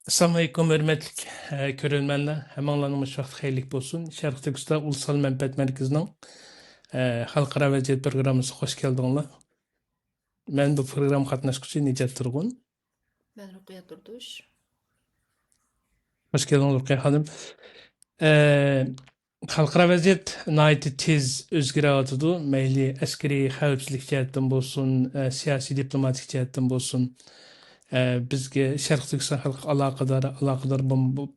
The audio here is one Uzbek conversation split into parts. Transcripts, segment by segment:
Assalamu alaikum hörmetlik körülmenler. Hemen vaqt xeyirlik bolsun. Şərq Türkistan Ulusal Mənfəət Mərkəzinin xalqara vəziyyət proqramımıza xoş gəldinizlər. Mən bu proqram qatnaşqıcı Nicat Turğun. Ben Rukiye Durduş. Xoş gəldiniz Ruqiya xanım. Xalqara vəziyyət nəhayət tez özgərəyotudu. Məyli əskeri xəvfsizlik cəhətdən bolsun, siyasi diplomatik cəhətdən bolsun. Bizge Şərq Türkistan xalq əlaqədar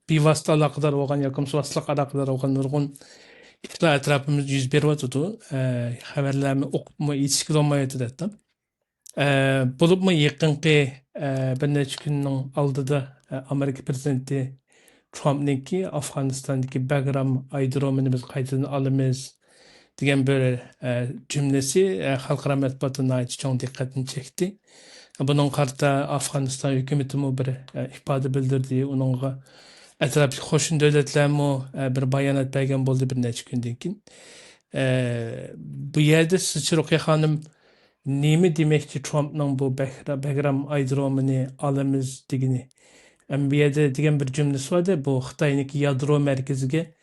bevasitə əlaqədar olğan yoqumsuzluq əlaqədar olğan nurgun işler etrafımız yüz beriyotdu. Xəbərlərni oqupmu yetişkin olmayotdu dedim. Bulubmu yaqinqi bir neçə günün aldıda Amerika prezidenti Trump'ninki Afganistan'daki Bagram aydıromunu biz qaytadan alımız degan bir cümlesi xalqara mətbuatına ait çox diqqətini çəkdi. Bunun qarta Afganistan hükümeti mi bir ifade bildirdi. Onunla etrafı xoşun devletler mi bir bayanat bergen boldu bir neçə gündən keyin. Bu yerde siz Rukiye Hanım nemi demekçi Trump'ның bu Bagram aydıromunu alımız degini. Bu yerde degen bir cümlesi vardı. Bu Xitay'niki yadro merkezige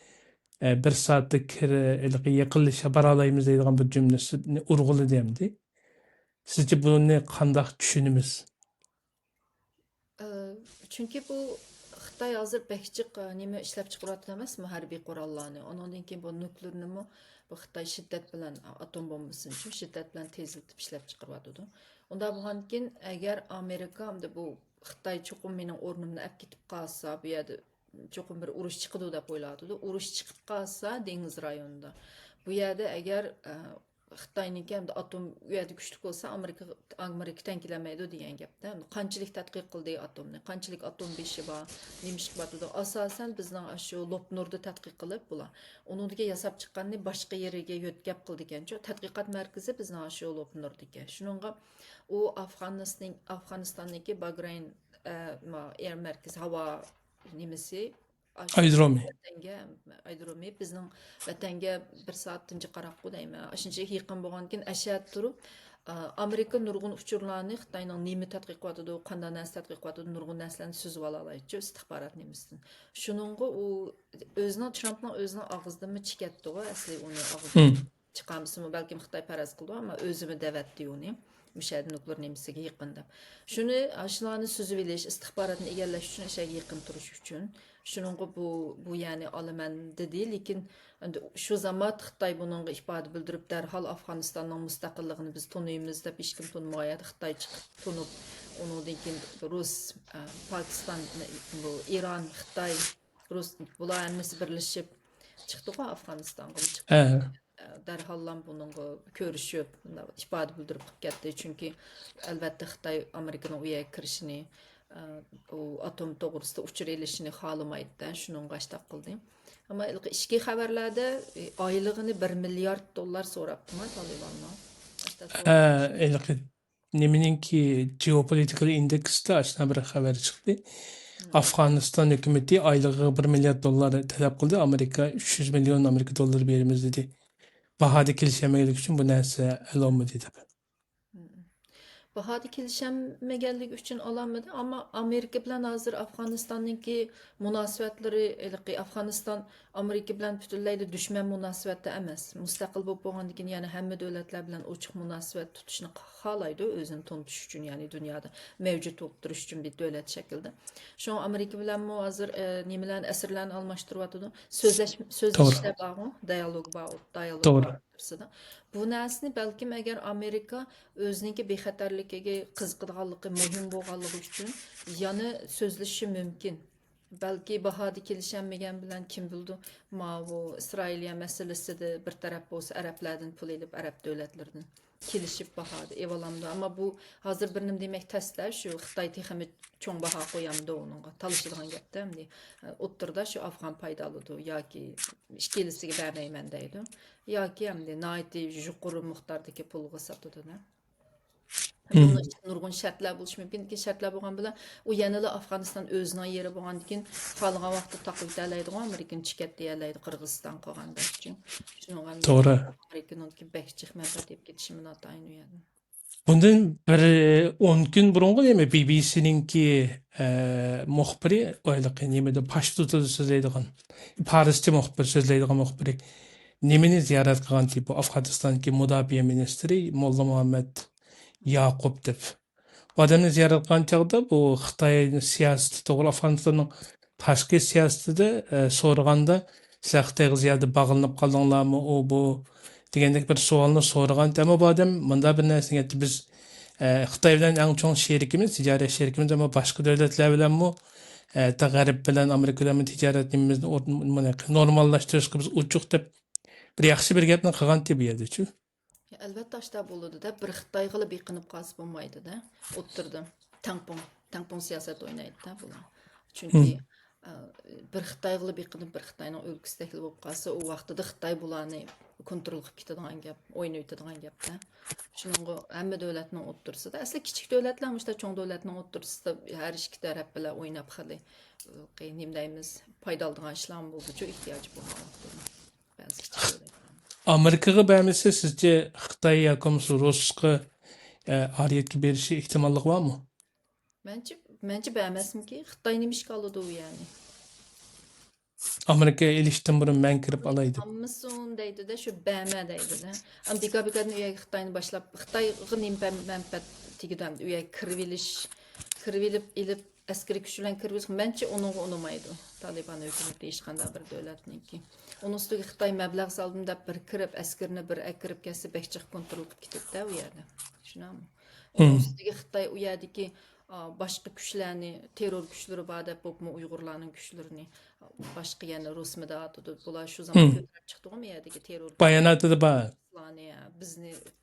bir saatlik yakınlaşa baralayımız deydiğen bir cümlesini urgulu demdi. Sizce bunu ne qandaq düşünümüz? Çünkü bu Xitay hazır bekçik nime işlep çıkartı emasmı harbiy qurallarını. Ondan keyin bu nükleerni mi bu Xitay şiddet bilen atom bombasını için şiddet bilen tezletip işlep çıkartdı. Onda bu keyin eğer Amerika hamda bu Xitay çokum mening o'rnimni olib ketib qolsa, bu yerda çokum bir urush chiqadi deb o'ylardi. Urush chiqib qolsa dengiz rayonida. Bu yerda agar Xitoyniki hamda atom u yerda kuchli bo'lsa Amerika tankilamaydi degan gapda. Qanchalik tadqiq qildi atomni, qanchalik atom beshi bor, nemishki bor. Asosan bizning shu Lopnurda tadqiq qilib bular. Uningga yasab chiqqanni boshqa yeriga yo'tkab qildi ekancho. Tadqiqot markazi bizning shu Lopnurdagi. Shuningga u Afg'onistonniki Bagrain air markaz havo nimasi Aydromi. Aydromi bizning vatanga bir soattinchi qarab qo'yayman. Shuncha yaqin bo'lgan keyin ashad turib Amerika nurg'un uchurlarni Xitoyning nima tadqiq qiladi, qanday narsa tadqiq qiladi, nurg'un narsalarni so'zib ola oladi, istixborot nimasidan. Shuningga u o'zining Trumpning o'zining og'zidan chikatdi, asli uni og'zidan chiqamsimi, balkim Xitoy paraz qildi, ammo o'zimi davatdi uni. Müşahede nukleer nemisiga yaqin deb. Shuni ashlarni so'zib bilish, istixborotni egallash uchun ishga yaqin turish uchun. Shuningga bu ya'ni olaman dedi, lekin shu zamon Xitoy buningga ifoda bildirib darhol Afg'onistonning mustaqilligini biz tunuymiz deb hech kim tunmayapti. Xitoy chiqib tunib, undan keyin Rus, Pokiston, bu Iran, Xitoy, Rus bular hammasi birlashib chiqdi-ku Afg'onistonga chiqdi. Dərhallan bununla görüşüb, ifadə bildirib getdi. Çünki əlbəttə Xitay Amerikanın o yerə kirişini, o atom doğrusunda uçur elişini xalamaydı. Şunun qaştaq qıldı. Amma işki xəbərlərdə aylığını 1 milyard dollar sorabdı Talibanlar. Nemininki Geopolitical Index'te aslında bir haber çıktı. Afganistan hükümeti aylığı 1 milyar dolar talep kıldı. Amerika 300 milyon Amerika doları verimiz dedi. Bahada kelişemelik için bu neyse el olmadı tabi. Bahada kelişemegenlik için olamadı ama Amerika bilen hazır Afganistan'daki münasebetleri, Afganistan Amerika bilen bütünleyli düşman münasebette emas. Müstakil bu boğandikin yani hem devletler bilen uçuk münasebet tutuşunu xalaydı özünü tanıtış için yani dünyada mevcut olup duruş için bir devlet şekilde. Şu an Amerika bilen mu hazır nimelerden esirlerini almıştırıyordu. Sözleşme bağı, diyalog bağı. Doğru. Bu narsani balkim agar Amerika o'zininki bexatarligiga qiziqadiganligi muhim bo'lganligi uchun yana so'zlashishi mumkin. Balki bahada kelishmagan bilan kim bildi, bu Isroiliya masalasida bir taraf bo'lsa arablardan pul elib arab davlatlaridan kelishib bahada evalamdi. Ammo bu hozir bir nim demak taslar shu Xitoy texmi cho'ng baho qo'yamdi uningga. Talishadigan gapda, o'ttirda shu afg'on paydalidi yoki ishkelisiga bermayman deydi. Yoki hamda nayti yuqori miqdordagi pulga sotadi. Bunun için nurgun şartlar buluş mümkün ki şartlar bo'lgan bilan u yanada Afg'oniston o'zining yeri bo'lgandan keyin qolgan vaqtda taqib dalaydi, Amerikan chikat deyaladi Qirg'iziston qolganda uchun. To'g'ri. Amerikanning bekchiq manfaat deb ketishi notayin u yerda. Bundan bir 10 gün burungu değil mi? BBC'ninki muhbiri oyliq nemede pashto tilida so'zlaydigan Parischa muhbir so'zlaydigan muhbiri nemini ziyorat qilgan bu Afg'onistondagi mudofaa ministri Molla Muhammad Yaqub deb. Odamni ziyorat qilgan chog'da bu Xitoy siyosati to'g'ri Afg'onistonning tashqi siyosatida so'raganda sizlar Xitoyga ziyada bog'lanib qoldinglarmi u bu degandek bir savolni so'ragan. Ammo bu odam bunda bir narsani aytdi biz Xitoy bilan eng chong sherikimiz, tijorat sherikimiz ammo boshqa davlatlar bilanmi ta G'arb bilan Amerika bilan tijoratimizni normallashtirishga biz uchuq deb bir yaxshi bir gapni qilgan bu yerda-chu. Albatta ashta bo'ladi-da, bir Xitoyga beqinib qolsa bo'lmaydi-da. O'ttirdi. Tampon siyosat o'ynaydi-da bular. Chunki bir Xitoyga beqinib bir Xitoyning o'lkasidagi bo'lib qolsa, u vaqtida Xitoy bularni kontrol qilib ketadigan gap, o'yin o'tadigan gap-da. Shuningga hamma davlatning o'ttirsida, asli kichik davlatlar, mushta cho'ng davlatning o'ttirsida har ikki taraf bilan o'ynab qildi. Nima deymiz, foyda oladigan ishlar bo'ldi-chu, ehtiyoji bo'lgan. Ba'zi kichik davlatlar. Amerikaga bermese sizce Xitoy yoki Rusga ariyetga berishi ehtimollik bormi? Bence beğenmezim ki. Xitay neymiş kaldı o yani. Amerika'ya iliştin burun ben kirip alaydı. Amazon deydi de şu beğenme deydi de. Ama bika üye Xitay'ını başlap Xitay'ın menfaat tigiden üye kırvilip ilip askeri güçlen kırvilip bence onu onamaydı. Taliban hükümeti işganda bir devletninki. Onun üstüne Xitay meblağ saldığında bir kırıp askerini bir akırıp kesse bekçik kontrol edip gidip de uyardı. Şuna mı? Onun üstüne Xitay uyardı ki başka güçlerini, terör güçleri bağda popma Uygurların güçlerini başka yani Rus medatıdır. Bunlar şu zaman götürüp çıktı o mu yerdeki terör Bayanatı da bağ. ya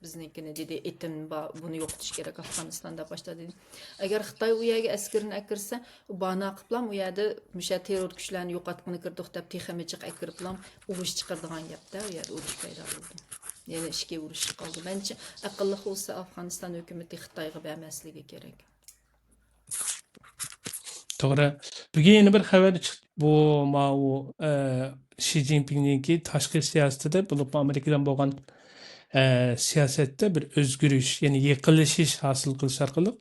bizninkini dedi etin bunu yo'qotish kerak Afg'onistonda başta dedi. Agar Xitoy u yerga askarni akirsa, u bana qilib u yerda o'sha terror kuchlarini yo'qotgani kirdiq deb texamichiq akiriblam urush chiqardigan gapda u yerda urush paydo bo'ldi. Yana ishga urush qoldi. Menimcha aqlli bo'lsa Afg'oniston hukumati Xitoyga bermasligi kerak. To'g'ri. Bugun yana bir xabar chiqdi. Bu mau Xi Jinping'ninki tashqi siyosatida bo'lib Amerikadan bo'lgan siyosatda bir o'zgarish, ya'ni yiqilishish hosil qilish orqali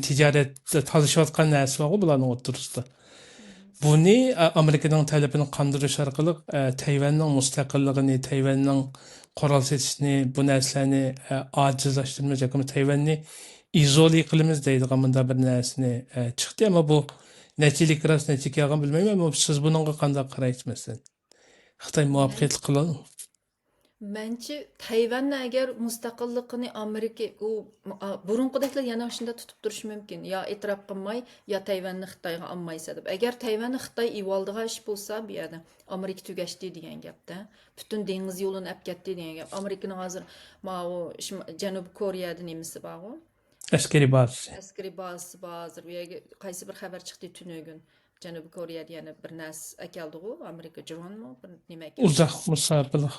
tijoratda talashayotgan narsa bor bularning o'rtasida. Buni Amerikaning talabini qondirish orqali Tayvanning mustaqilligini, Tayvanning qurol setishni, bu narsalarni ojizlashtirmiz yoki Tayvanni izole qilamiz deydigan bunday bir narsani chiqdi, ammo bu nechilik rost nechilik yolg'on bilmayman, ammo siz bunga qanday qaraysiz? Xitoy muvaffaqiyat qiladi. Bence Tayvan'la eğer müstakillikini Amerika o burunqidaklar yana shunda tutib turish mumkin. Ya e'tirof qilmay, ya Tayvanni Xitoyga olmaysa deb. Agar Tayvanni Xitoy ivoldigan ish bo'lsa, bu yerda Amerika tugashdi degan gapda. Butun dengiz yo'lini olib ketdi degan gap. Amerikaning hozir o Janubiy Koreyada nemisi bor. Askeri bazası. Askeri bazası bor. Bu yerga qaysi bir xabar chiqdi tunugun. Janubiy Koreyada yana bir narsa akeldi u, Amerika dronmi, bir nima ekan? Uzaq musafirlik.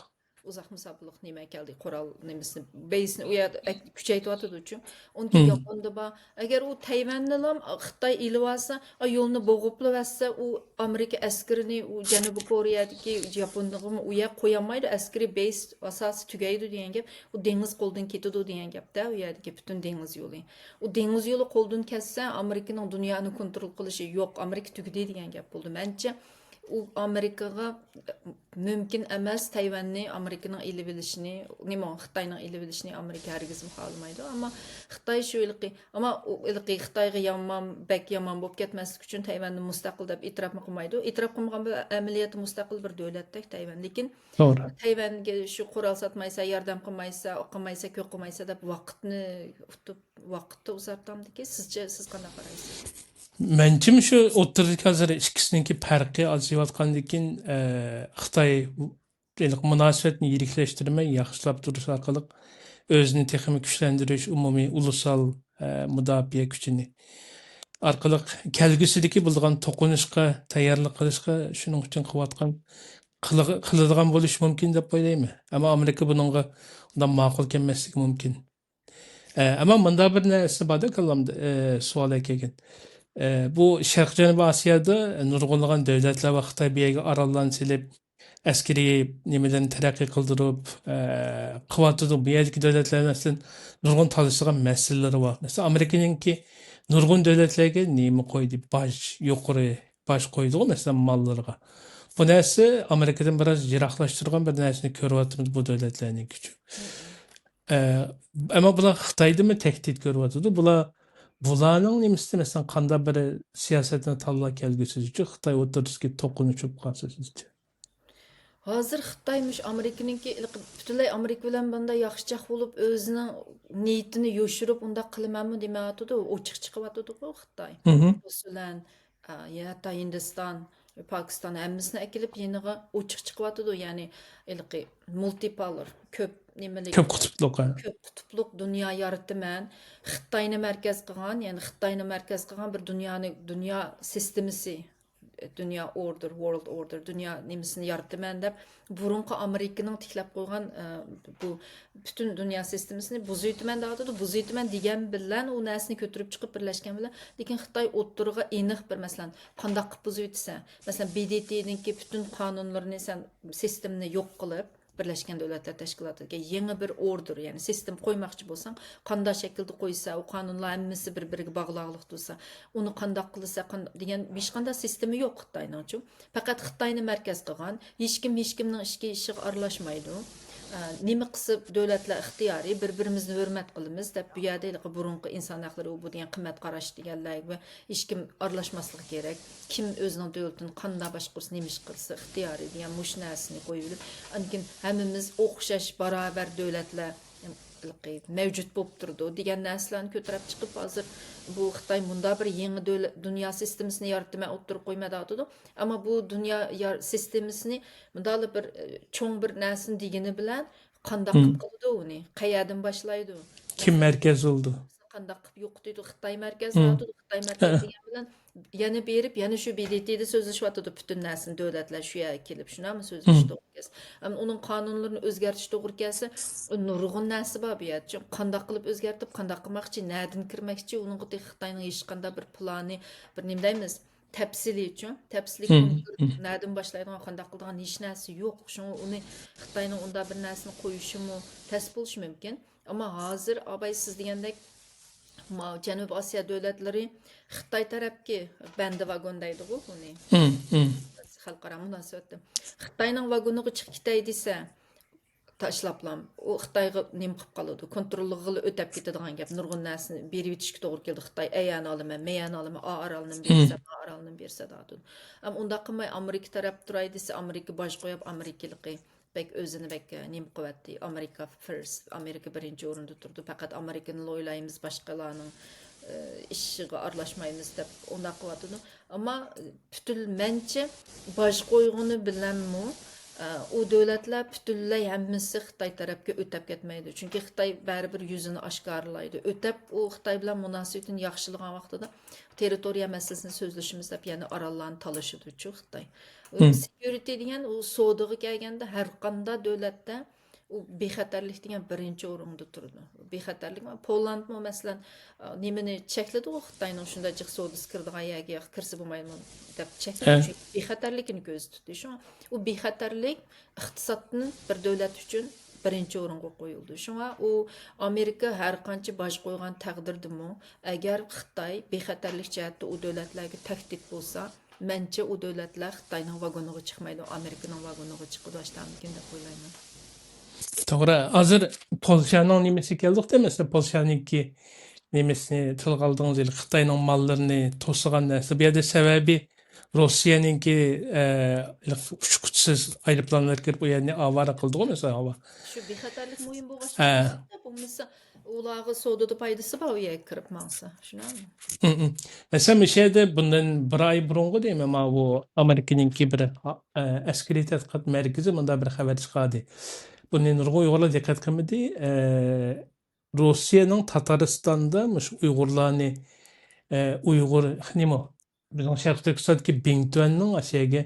Uzaq musafirlik nima keldi qoral nemisini beysini u yerda kuchaytiryotdi uchun unki Yaponda bor agar u Tayvanni ham Xitoy ilib olsa yo'lni bo'g'iblavassa u Amerika askarini u Janubiy Koreyadagi Yaponnig'imi u yer qo'yolmaydi askari base asosi tugaydi degan gap u dengiz qo'ldan ketadi degan gapda u yerdagi butun dengiz yo'li u dengiz yo'li qo'ldan ketsa Amerikaning dunyoni kontrol qilishi yo'q Amerika tugadi degan gap bo'ldi menimcha u Amerikaga mümkün emas Tayvanni Amerikaning elib bilishini, nima Xitoyning elib bilishini Amerika hargiz xohlamaydi, ammo Xitoy shu ilqi, ammo u ilqi Xitoyga bek yomon bo'lib ketmaslik uchun Tayvanni mustaqil deb e'tirof qilmaydi. E'tirof qilmagan bir amaliyoti mustaqil bir davlatdek Tayvan, lekin To'g'ri. Tayvanga shu qurol sotmaysa, yordam qilmaysa, o'qimaysa, ko'p qilmaysa deb vaqtni uzartamdiki, siz qanday qaraysiz? Mençim şu o'rtadagi hozir ikkisininki farqi aziyotgandan keyin Xitoy munosabatni yiriklashtirmay yaxshilab turish orqali o'zini texnik kuchlantirish, umumiy ulusal mudofaa kuchini orqali kelgusidagi bo'lgan to'qinishga tayyorlik qilishga shuning uchun qiladigan bo'lishi mumkin deb o'ylayman. Ammo Amerika buningga undan ma'qul kelmasligi mumkin. Ammo bunda bir narsa borda kalamda savol kelgan. Bu Şərq Cənubi Asiyada nurg'unlagan davlatlar va Xitoy bir yerga orollarni silib askeri nimelerini terakki kıldırıp kıvatıdı bu yerdeki devletlerin aslında nurgun talışılan meseleleri var. Mesela Amerika'nınki nurgun devletlerge nemi koydu? Baş yukarı baş koydu mesela mallarına. Bu nersi Amerika'dan biraz jiraklaştırgan bir nersini körüvatımız bu devletlerinin gücü. Ee, ama bular Xitayda mı tehdit görüyordu? Bularning nimasi mesela qanday bir siyosetni tanlab kelgusiz uchun Xitoy o'tirishga to'qinishib qolsa sizcha? Hazır Xitaymış Amerika'nınki bütünlay Amerika bilan bunda yaxşıcaq bo'lib o'zining niyatini yo'shirib unda qilmanmi demayotidi, ochiq chiqyotidi-ku Xitoy. Hı hı. Masalan, ya hatta Hindiston, Pokiston hammasini akilib yeniga ochiq chiqyotidi, ya'ni ilqi multipolar, ko'p nimalik Ko'p qutupluq. ko'p qutupluq dunyo yarataman. Xitoyni markaz qilgan, ya'ni Xitoyni markaz qilgan bir dunyo sistemasi, dünya order, world order, dünya nimisini yarataman deb burunqi Amerikaning tiklab qo'ygan bu butun dunyo sistemasini buzaytaman deyotdi. Buzaytaman degan bilan u narsani ko'tarib chiqib birlashgan bilan, lekin Xitoy o'ttiriga aniq bir masalan qanday qilib buzaytsa, masalan BDT'ninki butun qonunlarini sen sistemni yo'q qilib Birleşken Devletler Teşkilatı'na yeni bir order yani sistem koymakçı bolsan qanday şekilde koysa o kanunlar hammasi bir-biriga bağlılık dursa onu qanday qilsa degan hech qanday sistemi yo'q Xitoyning. Faqat Xitoyni markaz qilgan, hech kimning ishiga aralashmaydi. Nima qilsa davlatlar ixtiyoriy bir-birimizni hurmat qilamiz deb bu yerda burunqi inson haqlari u bu degan qimmat qarash deganlar va hech kim aralashmasligi kerak. Kim o'zining davlatini qanday boshqarsa, nima ish qilsa ixtiyoriy degan mush narsani qo'yib olib, lekin hammamiz o'xshash barobar davlatlar mavjud bo'lib turdi degan narsalarni ko'tarib chiqib hozir bu Xitoy bunda bir yangi dunyo sistemasini yaratmay o'tirib qo'ymadiydi. Ammo bu dunyo sistemasini bundali bir cho'ng bir narsani degani bilan qanday Hı. qilib qildi uni, qayerdan boshlaydi? Kim merkez oldu? Qanday qilib yo'q deydi Xitoy markaz Hı. deydi. Xitoy markaz degan bilan yana berib, yana shu BDT'da so'zlashyotdi butun narsani davlatlar shu yerga kelib, shunami so'zlashdi to'g'ri kelsa. Ammo uning qonunlarini o'zgartirish to'g'ri kelsa, nurg'un narsa bor bu yerda. Qanday qilib o'zgartib, qanday qilmoqchi, nerdan kirmoqchi, uning Xitoyning hech qanday bir plani, bir nima deymiz, tafsili uchun, tafsili Hı. Hı. nerdan boshlaydigan, qanday qiladigan hech narsa yo'q. Shuni uni Xitoyning unda bir narsani qo'yishimi tas bo'lishi mumkin. Ammo hozir abay siz degandek Janubiy Osiyo davlatlari Xitoy tarafga bandi vagon deydi buni. Hı. Hı. Xalqaro munosabatda. Xitoyning vagoniga chiqib ketay desa, tashlablam. U Xitoyga nima qilib qoladi? Kontrolligiga o'tib ketadigan gap. Nurg'un narsani berib yetishga to'g'ri keldi. Xitoy ayani olaman, meyani olaman, a orolni bersa, a orolni bersa deydi. Am unda qilmay Amerika taraf turay desa, Amerika bosh qo'yib Amerikaligi bek o'zini bek nima qilyapti? America first, Amerika birinchi o'rinda turdi. Faqat Amerikani o'ylaymiz, boshqalarning ishiga aralashmaymiz deb unda qilyapti. Ammo butunmancha bosh qo'yg'uni bilanmi u davlatlar butunlay hammasi Xitoy tarafga o'tib ketmaydi. Chunki Xitoy baribir yuzini oshkorlaydi. O'tib u Xitoy bilan munosabatini yaxshilagan vaqtida territoriya masalasini so'zlashimiz deb yana orollarni talashidi Xitoy. Security degan u savdoga kelganda har qanday davlatda u bexatarlik degan birinchi o'rinda turdi. Bexatarlik Pollandmi masalan nimani chekladi u Xitoyning shunday jiq savdosi kirdigan yerga kirsa bo'lmaydi deb chekladi. Bexatarlikni ko'z tutdi. Shu u bexatarlik iqtisodni bir davlat uchun birinchi o'ringa qo'yildi. Shunga u Amerika har qancha bosh qo'ygan taqdirdimi, agar Xitoy bexatarlik jihatda u davlatlarga tahdid bo'lsa, mencha u davlatlar Xitoyning vagoniga chiqmaydi, Amerikaning vagoniga chiqib boshlangan deb o'ylayman. To'g'ri. Hozir Polshaning nimasi keldik demasa, Polshaningki nimasini tilga oldingiz, Xitoyning mollarini to'sigan narsa. Bu yerda sababi Rossiyaninki uçkutsuz aeroplanlar kirib u yerni avara qildi-ku mesela hava. Shu bexatarlik muhim bo'lgan. Bo'lmasa ularga savdoda foydasi bor u yerga kirib maqsa. Shunami? Mesela bir şeyde bundan bir ay burungu değil mi? Ama bu Amerika'nınki bir askeri tadqiqat merkezi bunda bir haber çıkardı. Bunun nurgu Uygurlar dikkat kılmadı. Rusya'nın Tataristan'da Uygurlarını Uygur nima? Bizim Şarkı Türkistan'daki Bingtuan'ın aşağıya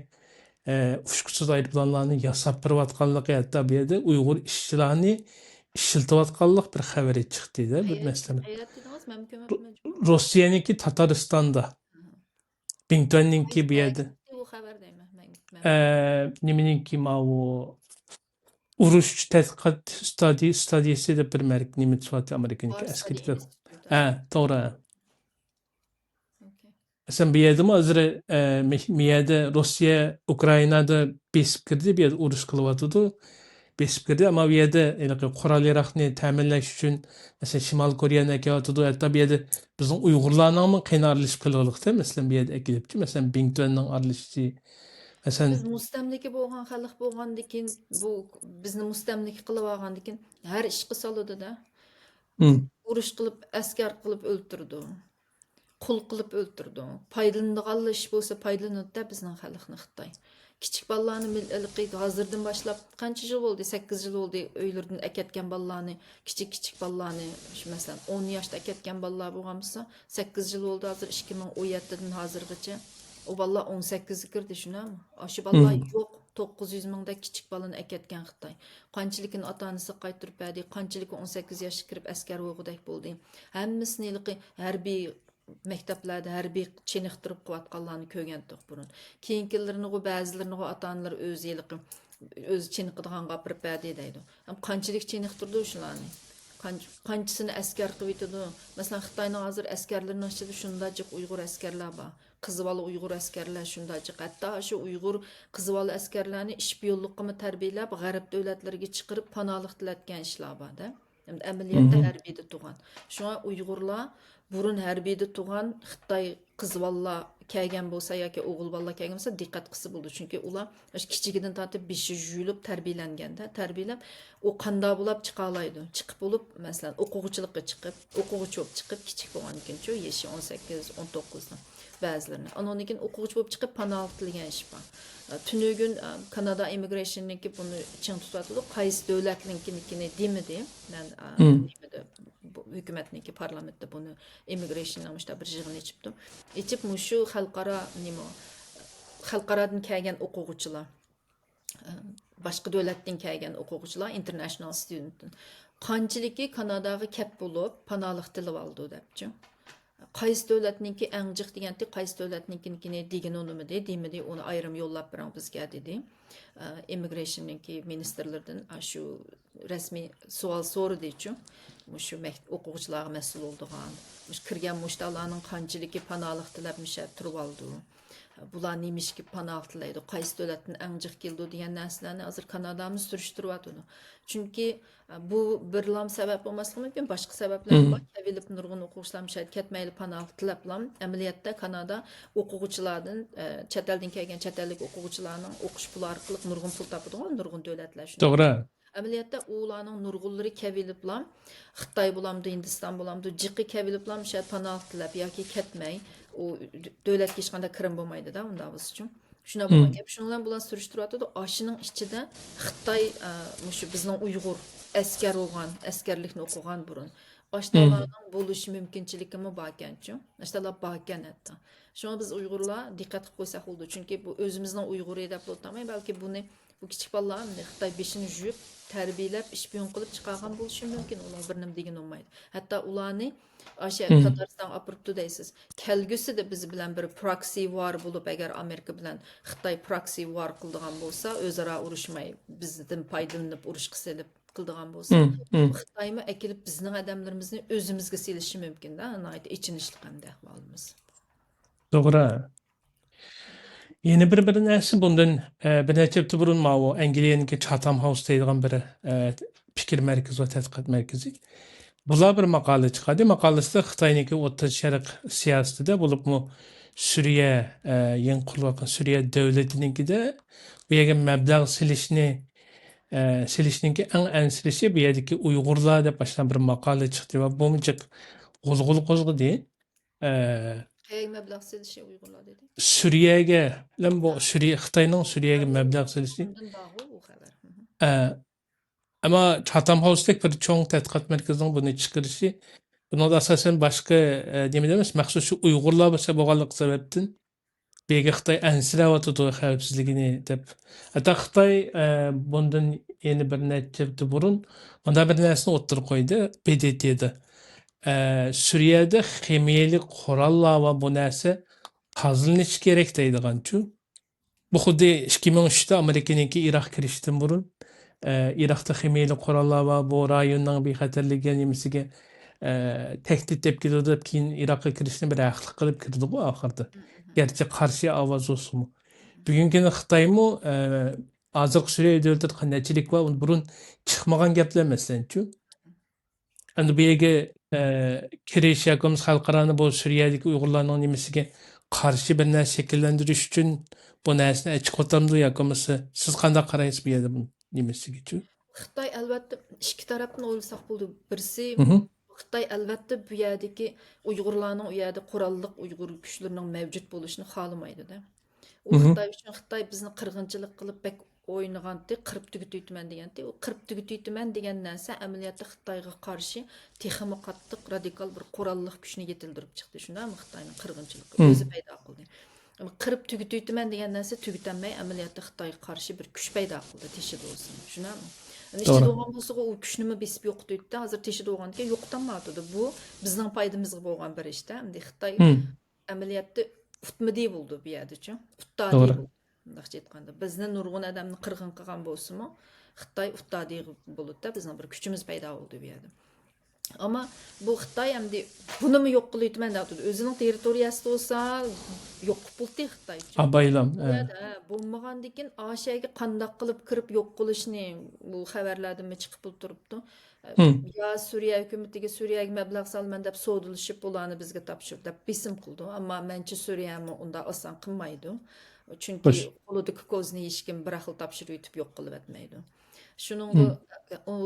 uçkusuz aeroplanlarını yasap birvatqanlığı hatta bir yerde Uygur işçilerini işiltivatqanlıq bir xəbəri çıxdı da bir məsələ. Rusiyanınki Tataristan'da. Bingtuan'ınki bir yerde. Bu xəbər deyim mən. nimeninki o urush tadqiqot studiyasi deb bir merk nima tushati Amerikaniki War Study askerliklar. Institute. To'g'ri. Okay. Sen bu yerdami hozir bu yerda Rossiya Ukrainada besib kirdi, bu yerda urush qilyotidi. Besib kirdi, ammo bu yerda qurol yaroqni ta'minlash uchun masalan Shimol Koreyani akyotidi, hatto bu yerda bizning Uyg'urlarning qiynalishib qilyapti. Masalan bu yerda akilibdi, masalan Bingtuanning aralishishi. Masalan Biz mustamlika bo'lgan xalq bo'lgandan keyin bu bizni mustamlika qilib olgandan keyin har ishga soladi-da. Urush qilib, askar qilib o'ltirdi. Qul qilib o'ltirdi. Foydalanadigan ish bo'lsa foydalanadi bizning xalqni Xitoy. Kichik bolalarni hozirdan boshlab qancha yil bo'ldi? 8 yil bo'ldi uylardan aketgan bolalarni, kichik bolalarni, masalan 10 yoshda aketgan bolalar bo'lgan bo'lsa, 8 yil bo'ldi hozir 2017 dan hozirgacha. O balla 18 kirdi şunami? Aşı balla yo'q 900 mingda kichik balani aketgan Xitoy. Qanchalikini ota-onasi qaytirib berdi, qanchalik 18 yoshga kirib askar bo'lgudek bo'ldi. Hammasini harbiy maktablarda harbiy chiniqtirib qo'yatganlarni ko'rgandik burun. Keyingilarini ba'zilarini ota-onalar o'zi chiniqadigan gapirib berdi deydi. Ham qanchalik chiniqtirdi shularni? Qanchisini askar qilib yetadi. Masalan, Xitoyning hozir askarlarining ichida shundajik Uyg'ur askarlar bor. Qizvali Uyg'ur askarlar shundajik. Hatto shu Uyg'ur qizvali askarlarni ishbiyonlikqa tarbiyalab, g'arb davlatlariga chiqarib panohlik tilatgan ishlar bor-da. Amaliyotda harbiyda tug'an. Shunga Uyg'urlar burun harbiyda tug'an Xitoy qizvallar kelgan bo'lsa yoki o'g'il bolalar kelgan bo'lsa diqqat qilsa bo'ldi. Chunki ular kichigidan tortib beshi yuyilib tarbiyalanganda, tarbiyalab u qanday bo'lib chiqa oladi. Chiqib bo'lib, masalan, o'quvchilikka chiqib, o'quvchi bo'lib chiqib kichik bo'lgandan yoshi 18-19 dan ba'zilarini. Ondan keyin o'quvchi bo'lib chiqib panoh tilgan ish bor. Tünügün Kanada immigration'niki bunu çın tutatdı. Qaysi davlatninkini demedi. Ben demedi. Hükümetniki parlamentde bunu immigration'lamışda bir yığın içipdim. İçip muşu xalqaradan kelgan o'quvchilar, boshqa davlatdan kelgan o'quvchilar, international studentdan qanchiligi Kanadaga kep bo'lib, panohlik tilib oldi debchi. Qaysi davlatniki eng jiq deganda qaysi davlatninkini degan unumidi, demidi, uni ayrim yo'llab berang bizga dedi. Immigration'niki ministerlardan shu rasmiy savol so'radi-chu. Shu o'quvchilarga mas'ul bo'lgan, kirgan mushtalarning qanchiligi panohlik tilabmisha turib oldi. Bular neymişki panoh tilaydi, qaysi davlatdan eng jiq keldi degan narsalarni hozir Kanadamiz surishtiryapti. Chunki bu birlam sabab bo'lmasligi mumkin, boshqa sabablar bor. Kavilib nurg'un o'quvchilar shayt ketmayli panoh tilablam. Amaliyotda Kanada o'quvchilardan chet eldan kelgan chet ellik o'quvchilarning o'qish puli orqali nurg'un pul topadigan nurg'un davlatlar. To'g'ri. Amaliyotda ularning nurg'unlari kaviliblam, Xitoy bo'lamdi, Hindiston bo'lamdi, jiqi kaviliblam shayt panoh tilab yoki ketmay o davlatga hech qanday kirim bo'lmaydi-da unda biz uchun. Shuna bo'lgan gap, shundan bilan surishtiryapti. Oshining ichida Xitoy shu bizning Uyg'ur askar bo'lgan, askarlikni o'qigan burun. Oshtalarning bo'lish mumkinchiligimi bor ekan-chu. Oshtalar bor ekan hatto. Shunga biz Uyg'urlar diqqat qilib qo'ysak bo'ldi. Chunki bu o'zimizning Uyg'ur deb o'tamay, balki buni bu kichik bolalarni Xitoy beshini yuyib, tarbiyalab, ishbiyon qilib chiqargan bo'lishi mumkin. Ular bir nima degan olmaydi. Hatto ularni Aşağı Tataristan apırıptı deysiz. Kelgüsü de biz bilen bir proxy war bulup eğer Amerika bilen Xitay proxy war kıldığan bolsa özara uruşmay bizden paydalanıp uruş kıselip kıldığan bolsa Xitay mı ekilip bizning adamlarımızın özümüzge silişi mümkün da anayt içinişlik hamda ahvalımız. To'g'ri. Yeni bir narsa bundan bir necha hafta burun o Angliyaniki Chatham House deydigan bir fikir merkezi va tadqiqot merkezi. Bular bir maqola chiqadi. Maqolasida Xitoyniki O'rta Sharq siyosatida bo'lib Suriya yangi qurilgan Suriya davlatinikida bu yerga mablag' silishningki eng ansirishi bu yerdagi Uyg'urlar deb boshlangan bir maqola chiqdi va bu muncha qo'zg'adi. Qayerga mablag' silishi Uyg'urlar dedi. Suriyaga, bu Xitoyning Suriyaga mablag' silishi. Ama Chatham House'daki bir çoğun tədqiqat mərkəzinin bunu çıxırışı, bunun da asasen başqa demədəməz, məxsus şu Uyğurlar bo'lganligi səbəbdən bega Xitoy ansiravatıdı xavfsizligini deb. Hatta Xitoy bundan yeni bir necha hafta burun onda bir narsani o'ttirib qo'ydi, BDT'da. Suriyada ximiyalik qurollar va bu narsa qazilinishi kerak deydigan-chu. Bu xuddi 2003'te Amerika'nınki Irak kirişten burun. Irak'ta ximiyeli kurallar var. Bu rayondan bir xatarligi nimesiga tehdit dep keldi. Keyin Irak'a kirişini bir ahliq qilib kirdi bu ahirda. Gerçi qarshi ovoz olsun. Bugungi Xitoymi hozirgi Suriya davlatida qanchalik bor, burun chiqmagan gaplar masalanchu. Endi bu yerga kirish yoki xalqarani bu Suriyadagi Uyg'urlarning nimasiga qarshi bir narsa shakllantirish uchun bu narsani ichib qo'tamdi yoki bo'lmasa siz qanday qaraysiz bu yerda bu nimasigachu? Xitoy albatta ikki tarafdan o'ylasak bo'ldi. Birisi Mhm, Xitoy albatta bu yerdagi Uyg'urlarning u yerda qurolliq Uyg'ur kuchlarining mavjud bo'lishini xohlamaydi-da. U mhm, Xitoy uchun Xitoy bizni qirg'inchilik qilib bek o'ynagandi, qirib tugutuyman degandi. U qirib tugutuyman degan narsa amaliyotda Xitoyga qarshi texmi qattiq radikal bir qurolliq kuchni yetildirib chiqdi. Shundami Xitoyning qirg'inchiligi mhm. o'zi paydo qildi. Ama qirib tugutuyman degan narsa tugutanmay amaliyotda Xitoyga qarshi bir kuch paydo qildi, teshib olsin. Shundami? Yani işte To'g'ri. doğan bolsa o kuchni mi besib yo'qotdi. Hozir teshib olgandan yo'qotmaydi. Bu bizning foydamizga bo'lgan bir ishda. Endi Xitoy Mhm, amaliyotda utmidi bo'ldi bu yerda-chi. Utdadi to'g'ri. bo'ldi. Bundoqcha aytganda, bizni nurg'un odamni qirg'in qilgan bo'lsa-mu, Xitoy utdadi bo'ldi-da, bizning bir kuchimiz paydo bo'ldi bu yerda. Ama bu Xitoy endi buni mi yo'q qilayotman deyapti. O'zining territoriyasida bo'lsa yo'q bo'ldi Xitoy uchun. Abaylam. Ya bo'lmagandan keyin Oshiyaga qandoq qilib kirib yo'q qilishni bu xabarlardan chiqib turibdi. Mhm, Ya Suriya hukumatiga Suriyaga mablag' solman deb sodilishib ularni bizga topshirdi deb bisim qildi. Ammo mencha Suriyami unda oson qilmaydi. Chunki xo'sh. qo'lidagi ko'zni hech kim bir xil topshirib yutib yo'q qilib etmaydi. Shuning Mhm,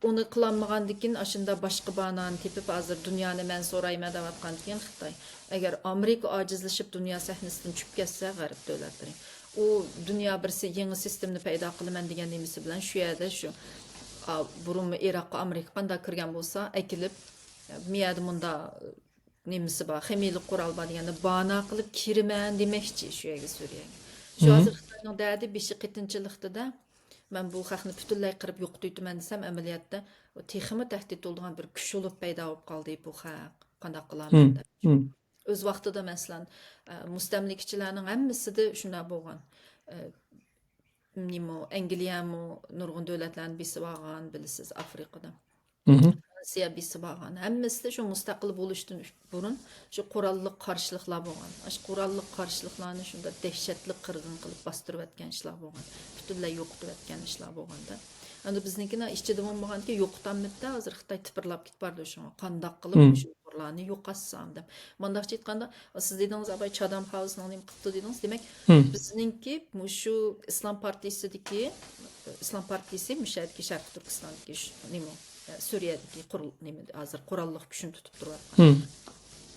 uni qilolmagandan keyin ashunda boshqa banani tepib hozir dunyoni men so'rayman deyotgan keyin Xitoy agar Amerika ojizlashib dunyo sahnasidan tushib ketsa g'arb davlatlari u dunyo bir yangi sistemni paydo qilaman degan nimasi bilan shu yerda shu burunmi Iroqqa Amerika qanday kirgan bo'lsa akilib miyada bunda nimasi bor ximiylik qurol bor deganda bana qilib kiraman demoqchi shu yerga Suriyaga shu mhm. hozir Xitoyning dadi beshi qitinchilikda ben bu xalqni butunlay qirib yo'qotayman desam amaliyotda texmi tahdid bo'lgan bir kuch bo'lib paydo bo'lib qoldi bu xalq qanday qilaman Mhm, deb mhm. o'z vaqtida masalan mustamlikachilarning hammasida shunday bo'lgan nima Angliyami nurg'un davlatlarni besib olgan bilasiz Afrikada Mhm. Rossiya besib olgan hammasida shu mustaqil bo'lishdan burun shu qurolli qarshiliklar bo'lgan shu qurolli qarshiliklarni shunda dahshatli qirg'in qilib bostirib o'tgan ishlar bo'lgan butunlay yo'qotib o'tgan ishlar bo'lganda endi biznikini ichida bo'lmaganki yo'qitamizda hozir Xitoy tipirlab ketib bordi shunga qandoq qilib Mhm, shu qurollarni yo'qotsam deb mandaqcha aytganda siz dedingiz abay Chadam House'ning nima qildi dedingiz demak mhm. bizningki shu Islom partiyasidagi Islom partiyasi mushadiki Sharq Turkistondagi nima Suriyadagi nima hozir qurolliq kuchni tutib turibdi Mhm.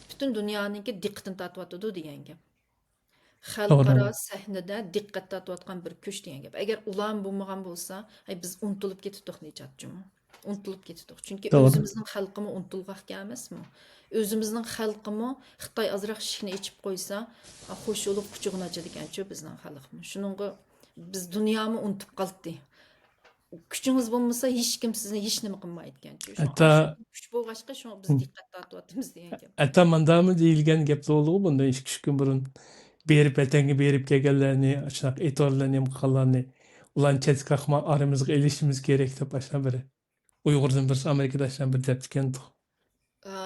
butun dunyoniki diqqatini tortyotidi degan gap To'g'ri. xalqaro sahnada diqqat tortayotgan bir kuch degan gap agar ular bo'lmagan bo'lsa biz unutilib ketdik nejatchimi unutilib ketdik chunki To'g'ri. o'zimizning xalqimi unutilg'aq emasmi o'zimizning xalqimi Xitoy ozroq ishni ichib qo'ysa xush bo'lib quchog'ini ochadiganchu bizning xalqmi shuningga biz dunyomi unutib qoldi kuchingiz bo'lmasa hech kim sizni hech nima qilmaydiganchu Hatta kuch bo'lg'achqa shu biz diqqat tortyapmiz degan gap hatta mandamı deyilgan gaplar oldu bundan 2-3 gün burun berip etenge berip kelgenlerini aşağı etorlarını yamqanlarını ulan chet qaqma aramızga elishimiz gerek deb aşağı biri Uyg'urdan bir Amerikadaşdan bir deptiken.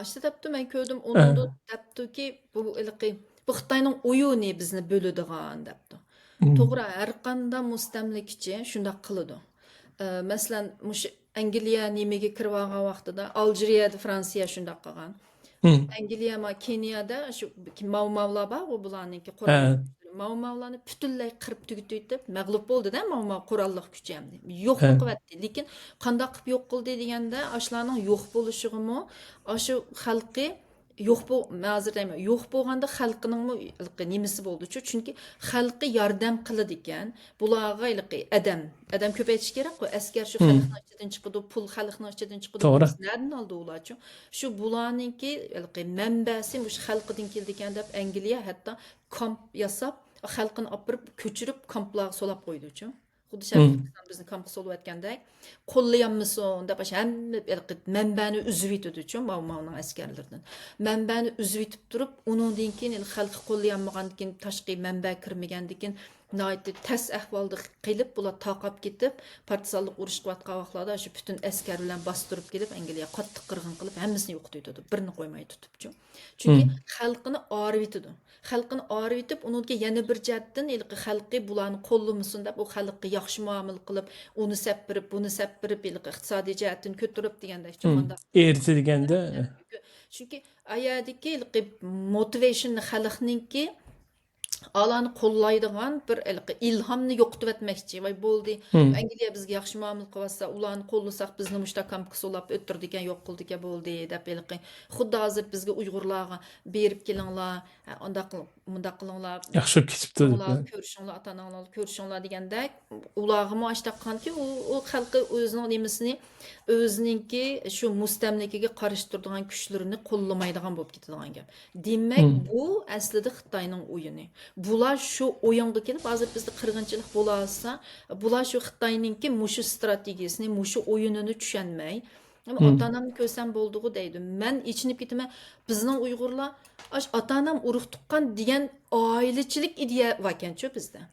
İşte depti men ko'rdim uningda deptiki bu ilqi bu Xitoyning o'yini bizni bo'ladigan depti. To'g'ri, har qanday mustamlikachi shunday qiladi. Masalan, mush Angliya nimaga kirib olgan vaqtida Aljeriyada Fransiya shunday qilgan. Angliya ma Keniyada shu Mavmavlar bor, u bularniki qurolli Mavmavlarni butunlay qirib tugutib mag'lub bo'ldi-da Mavmav qurolli kuchi ham. Yo'q qilyapti. Lekin qanday qilib yo'q qildi deganda ashlarning yo'q bo'lishigimi, shu xalqi yo'q bu hozir deyman yo'q bo'lganda xalqining nimasi bo'ldi-chu chunki xalqi yordam qiladi ekan bularga adam ko'paytirish kerak-ku askar shu xalqning ichidan chiqadi pul xalqning ichidan chiqadi To'g'ri. nerdan oldi ularchu shu bularningki manbasi shu xalqidan keldi ekan deb Angliya hatto kamp yasab xalqini olib borib ko'chirib kamplarga solab qo'ydi-chu xuddi Sharq Turkiston bizni kampga solib o'tgandek qo'llayapmisan deb hamma manbani uzib yetadi-chu Mavmavning askarlaridan manbani uzib yetib turib uningdan keyin xalqi qo'llayolmagandan keyin tashqi manba kirmagandan keyin nəhayət təs əhvalda qilib, bular taqab ketib, partizanlıq uruş qıvatqan vaxtlarda şu bütün əskər bilan bastırıb gelib Angliya qattiq qırğın qılıb hamısını yo'qotuydu. Birini qo'ymay tutubchu. Chunki xalqini arib etidi. Xalqini arib etib, uningga yana bir jihatdan xalqi bularni qo'llamasin deb, u xalqqa yaxshi muomala qilib, uni sapirib, buni sapirib, iqtisodiy jihatdan ko'tarib degandek. Erti deganda chunki ayadiki motivation xalqninki alanı qo'llaydigan bir ilhamni yo'qotib etmoqchi va bo'ldi. Angliya bizga yaxshi muomala qilsa, ularni qo'llasak bizni mushtakamga solab o'ttirdi ekan, yo'q qildi ekan bo'ldi deb xuddi hozir bizga Uyg'urlarga berib kelinglar, undaq qilinglar. yaxshi ketibdi. Ko'rishinglar, ota-onalarni ko'rishinglar degandek, ularga muashtaqanki u xalqi o'zining nemisini o'zininki shu mustamlikaga qarshi turadigan kuchlarini qo'llamaydigan bo'lib ketadigan gap. Demak, bu aslida Xitoyning o'yini. Bular şu oyunga kelib, hozir bizda qirg'inchilik bo'lsa, bular şu Xitoyninki mushu strategiyasini, mushu o'yinini tushunmay, ota-onamni ko'rsam bo'ldi deydi. Men ichinib ketaman, bizning Uyg'urlar ota-onam urug' tuqqan degan oilachilik ideya vakanchi bizda.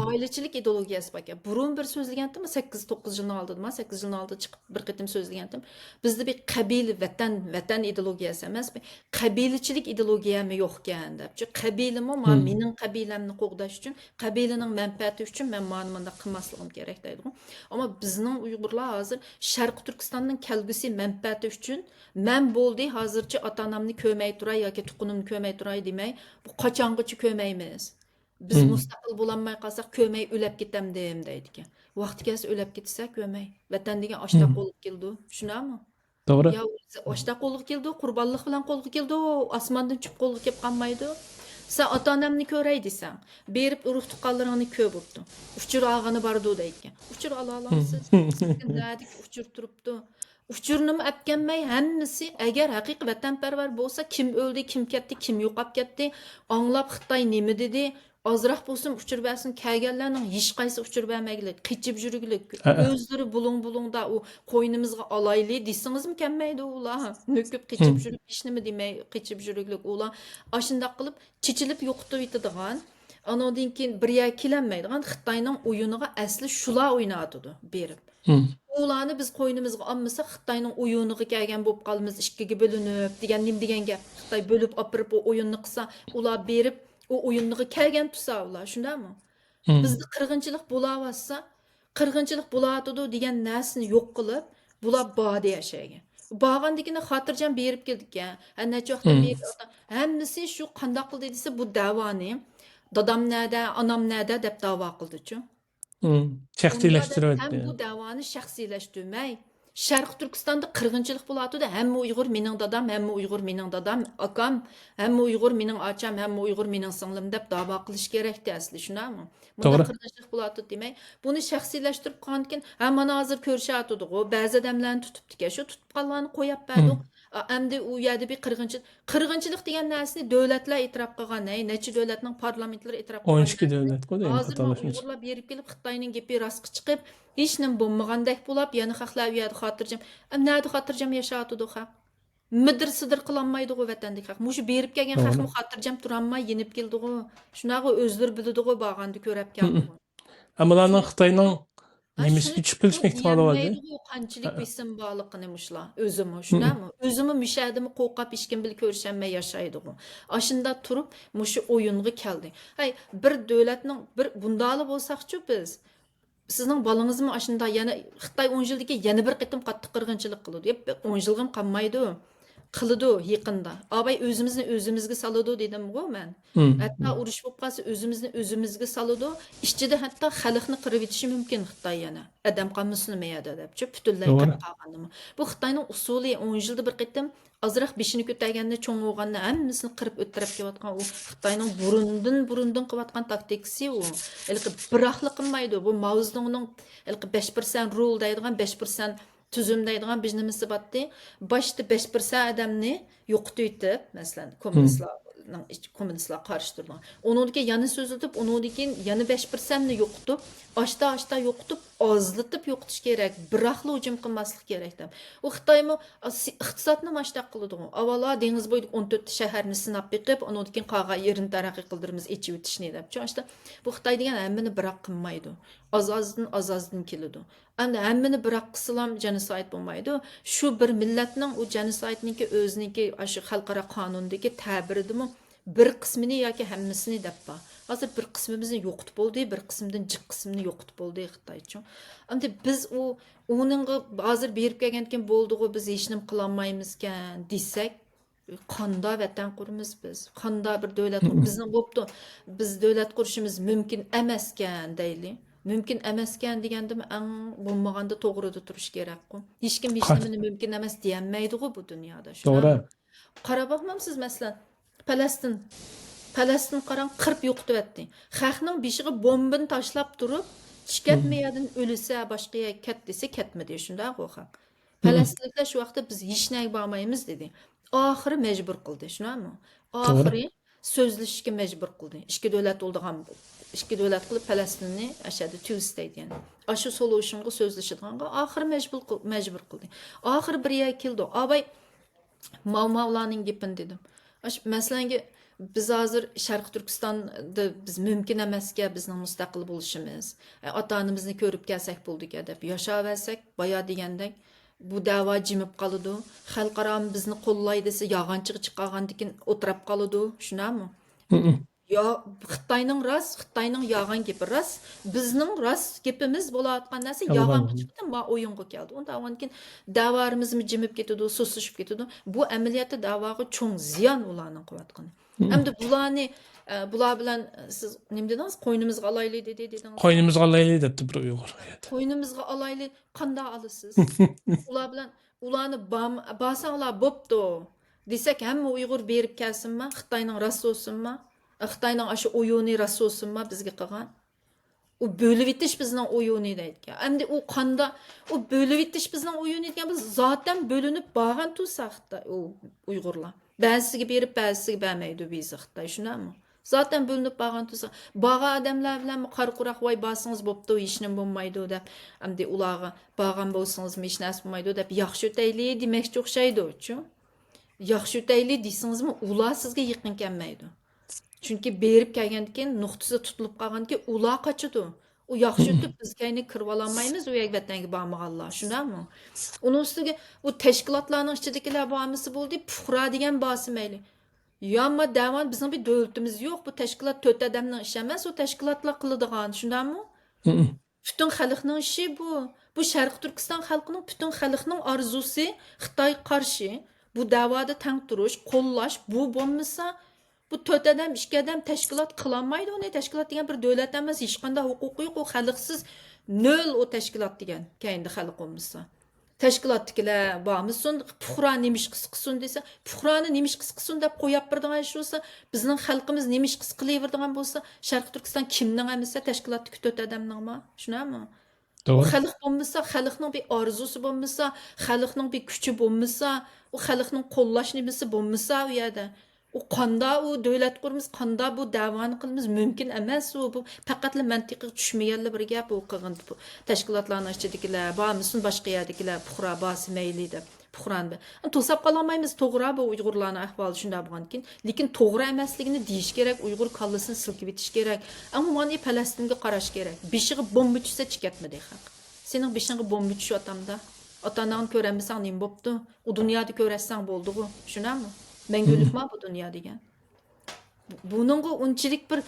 Aileçilik ideologiyasi bak. Burun bir sözlegendim 8-9 yılın aldım. 8 yılın aldı çıkıp bir qitim sözlegendim. Bizde bir kabil vatan ideologiyasi emas, bir kabiliçilik ideologiyami yo'q ekan deb. Çünkü kabilim o, mening kabilemni qo'g'dash uchun, kabilining manfaati uchun men ma'nomanda qilmasligim kerak deydi. Ama bizning Uyg'urlar hozir Sharq Turkistonning kelgusi manfaati uchun men bo'ldi hozircha ota-onamni ko'may turay yoki tuqunimni ko'may turay demay, bu qachongacha ko'maymiz. Biz mustaqil bo'lanmay qolsak ko'may o'lab ketamdim deydi ekan. Vaqti kelsa o'lab ketsak ko'may. Vatan degan oshda qo'lga keldi. Tushunami? To'g'ri. Ya oshda qo'lga keldi, qurbonlik bilan qo'lga keldi, osmondan tushib qo'lga kelib qolmaydi. Sen ota-onamni ko'ray desang, berib urug' tuqqanlaringni ko'p bo'pti. Uchur olg'ani bordi deydi. Uchur ola olasiz. Nadik uchur turibdi. Uchurnimi apganmay hammasi agar haqiqiy vatanparvar bo'lsa, kim o'ldi, kim ketdi, kim yo'qolib ketdi, anglab Xitoy nima dedi, azroq bo'lsin uchur bersin, kelganlarning hech qaysi uchur bermaylik, qichib yuruglik, o'zlari bulung-bulungda u qo'ynimizga olayli desingizmi kelmaydi ular. Nöküp qichib yurib hech nima demay qichib yuruglik ular ashundoq qilib chichilib yo'qotib yetadigan. Anondan keyin bir yer kelanmaydigan Xitoyning o'yiniga asli shular o'ynatadi berib. Ularni biz qo'ynimizga olmasak Xitoyning o'yiniga kelgan bo'lib qolamiz, ikkiga bo'linib degan nim degan gap. Xitoy bo'lib opirib o o'yinni qilsa, ular berib o o'yinniga kelgan tursa ular, shundaymi? Bizda qirg'inchilik bo'laversa, qirg'inchilik bo'latadi degan narsani yo'q qilib, bular bodi yashagan. Bağandakini xotirjam berib keldik-a. Necha vaqtdan beri hammasi shu qandoq qildi desa bu da'voni dadam nada, anam nada deb da'vo qildi-chu. Shaxsiylashtirib ham bu da'voni shaxsiylashtirmay, Sharq Turkistonda qirg'inchilik bo'latdi. Hamma Uyg'ur mening dadam, hamma Uyg'ur mening dadam, akam, hamma Uyg'ur mening ocham, hamma Uyg'ur mening singlim deb da'vo qilish kerakdi asli, shunami? Bunda qirg'inchilik bo'latdi demay, buni shaxsiylashtirib qo'ygankin, mana hozir ko'rshatdi-ku, ba'zi odamlarni tutibdi-ku, shu tutib qolganlarni qo'yib berdi. Endi u yerda bir qirg'inchilik degan narsani davlatlar e'tirof qilgan, necha davlatning parlamentlari e'tirof qilgan. 12 davlat qo'ydi. Hozir Uyg'urlar berib kelib Xitoyning gapi rostga chiqib, hech nima bo'lmagandek bo'lib, yana xalqlar u yerda xotirjam, nada xotirjam yashayotdi xalq. Midir-sidir qilolmaydi-ku vatandagi xalq. Mushu berib kelgan xalqmi xotirjam turolmay yenib keldi-ku. Shunaqa o'zlari bildi-ku bag'anda ko'rib keldi. Amalarning Xitoyning nemisi kuchib kelish ehtimoli bor. Qanchalik besim bog'liqini mushlar o'zimi, shunami? O'zimi mishadimi qo'rqib hech kim bil ko'rshanmay yashaydi-ku. Ashunda turib mushu o'yinga keldi. Hay, bir davlatning bir bundali bo'lsaqchi biz sizning bolangizmi ashunda yana Xitoy 10 yildagi yana bir qitim qattiq qirg'inchilik qiladi. 10 yilg'im qolmaydi. Qiladi yaqinda. Abay o'zimizni o'zimizga soladi dedim-ku men. Hatto urush bo'lib qolsa o'zimizni o'zimizga soladi. Ichida hatto xalqni qirib etishi mumkin Xitoy yana. Adam qolmasini mayada deb. Butunlay qilib qolganimi. Bu Xitoyning usuli 10 yilda bir qitim azroq beshini ko'targanda cho'ng bo'lganda hammasini qirib o'ttirib kelayotgan u Xitoyning burundan qilayotgan taktikasi u. Biroqli qilmaydi. Bu Mao Zedongning 5% rule deydigan 5% tüzüm deydigan bir nimasi batdi. Başta 5% adamni yo'qotib, masalan, kommunistlar qarshi turgan. Onunki yana so'zilib, onunki yana 5%ni yo'qotib, ashta yo'qotib, azlıtıp yo'qotish kerak, biroqla hujum qilmaslik kerak deb. U Xitoymi iqtisodni mashtaq qiladi. Avvalo dengiz bo'yida 14 shaharni sinab biqib, undan keyin qolgan yerini taraqqiy qildiramiz, ichib o'tishni deb. Chunki bu Xitoy degan hammani biroq qilmaydi. Az-azdan keladi. Endi hammani biroq qilsam genosid bo'lmaydi. Shu bir millatning u genosidniki o'ziniki shu xalqaro qonundagi ta'biridimi bir qismini yoki hammasini deb bor. Hozir bir qismimizni yo'qotib bo'ldi, bir qismdan jiq qismini yo'qotib bo'ldi Xitoy uchun. Endi biz uninga hozir berib kelgandan bo'ldi-ku, biz hech nima qila olmaymizkan desak, qanda vatan quramiz biz. Qanda bir davlat bizning bo'pti. Biz davlat qurishimiz mumkin emaskan deyli. Mümkün emaskan degandim, eng bo'lmaganda to'g'rida turish kerak-ku. Hech kim hech nimani mumkin emas deyolmaydi-ku bu dunyoda. To'g'ri. Qarab boqmamsiz masalan, Falastin qarang 40 yo'qotyapti. Xalqning beshiga bombani tashlab turib, chikatmayadan o'lsa, boshqa yerga ket desa ketmadi, shunday qo'rqaq. Falastinliklar shu vaqtda biz hech nega bormaymiz dedi. Oxiri majbur qildi, shunami? Oxiri so'zlashishga majbur qildi. Ikki davlat bo'ldigan, ikki davlat qilib Falastinni ashadi two state yani. Ashu solutionga so'zlashadiganga oxiri majbur qildi. Oxiri bir yerga keldi. Abay Mavlaning gapini dedim. Masalan, biz hozir Sharq Turkistonda biz mumkin emasga bizning mustaqil bo'lishimiz, ota-onamizni ko'rib kelsak bo'ldi-ku deb yashayversak, boya degandek bu da'vo jimib qoladi. Xalqaro bizni qo'llaydi desa, yog'onchiga chiqqandan keyin o'tirib qoladi, shunami? Yo Xitoyning rost, Xitoyning yolg'on gapi rost, bizning rost gapimiz bo'layotgan narsa yolg'onga chiqdi, ma o'yinga keldi. Undan keyin da'volarimiz jimib ketadi, susishib ketadi. Bu amaliyotda da'voga cho'ng ziyon ularning qilayotgani. Hamda bular bilan siz nima dedingiz? Qo'ynimizga olayli dedingiz. Qo'ynimizga olayli debdi bir Uyg'ur. Qo'ynimizga olayli qanday olasiz? Ular bilan ularni basanglar bo'pti desak, hamma Uyg'ur berib kelsinmi? Xitoyning rost bo'lsinmi? Xitoyning aşı o'yini rost bo'lsinmi bizga qilgan? U bölüp itish bizning o'yini deydi. Endi u qanda u bölüp itish bizning o'yini degan biz zaten bölünüp borgan tursaqda u Uyg'urlar. Ba'zisiga berib, ba'zisiga bermaydi bizni Xitoy, shunami? Zaten bölünüp borgan tursaq. Bağa odamlar bilan qarquraq voy basıngiz bo'pti, hech nima bo'lmaydi deb. Endi ularga borgan bo'lsangiz hech narsa bo'lmaydi deb yaxshi o'tayli demakchi o'xshaydi-ku. Yaxshi o'tayli deysingizmi, ular sizga yaqin kelmaydi. Çünkü berib kelgandan keyin nuqtasi tutilib qolgandan keyin ular qochadi. U yaxshi o'tib biz kayni kirib olmaymiz u yerga vatanga bormaganlar, shundami? Uning ustiga u tashkilotlarning ichidagilar bormisi bo'ldi, puhra degan bosi mayli. Yamma davan bizning bir davlatimiz yo'q, bu tashkilot to'rt odamning ishi emas, u tashkilotlar qiladigan, shundami? Bütün xalqning ishi bu. Bu Sharq Turkiston xalqining bütün xalqning orzusi Xitoy qarshi bu da'voda tang turish, qo'llash bu bo'lmasa bu to'rt odam, ikki odam tashkilot qilolmaydi uni. Tashkilot degan bir davlat emas, hech qanday huquqi yo'q, u xalqsiz nol o tashkilot degan. Keyinda xalq bo'lmasa. Tashkilotdagilar bormisin, puhra nemish qisqisun desa, puhrani nemish qisqisun deb qo'yib birdigan ish bo'lsa, bizning xalqimiz nemish qis qilaveradigan bo'lsa, Sharq Turkiston kimning emasa tashkilotdagi to'rt odamningmi? Shunami? To'g'ri. Xalq bo'lmasa, xalqning bir orzusi bo'lmasa, xalqning bir kuchi bo'lmasa, u xalqning qo'llash nimasi bo'lmasa u yerda u qanda u davlat qurimiz, qanda bu davoni qilimiz mumkin emas. U bu faqatla mantiqiy tushmaganlar bir gap u qilgan tashkilotlarning ichidagilar, bormisin boshqa yerdagilar puhra bosi mayli deb puhranbi. To'sab qolmaymiz, to'g'ri bu Uyg'urlarning ahvoli shunday bo'lgan keyin, lekin to'g'ri emasligini deyish kerak, Uyg'ur kallasini silkib etish kerak. Ammo mana Falastinga qarash kerak. Beshiga bomba tushsa chikatmadi xalq. Sening beshingga bomba tushatamda. Ota-onangni ko'ramisan nima bo'pti? U dunyoda ko'rassan bo'ldi-ku, shunami? Mengülükma bu dünya degan. Buningga unchilik bir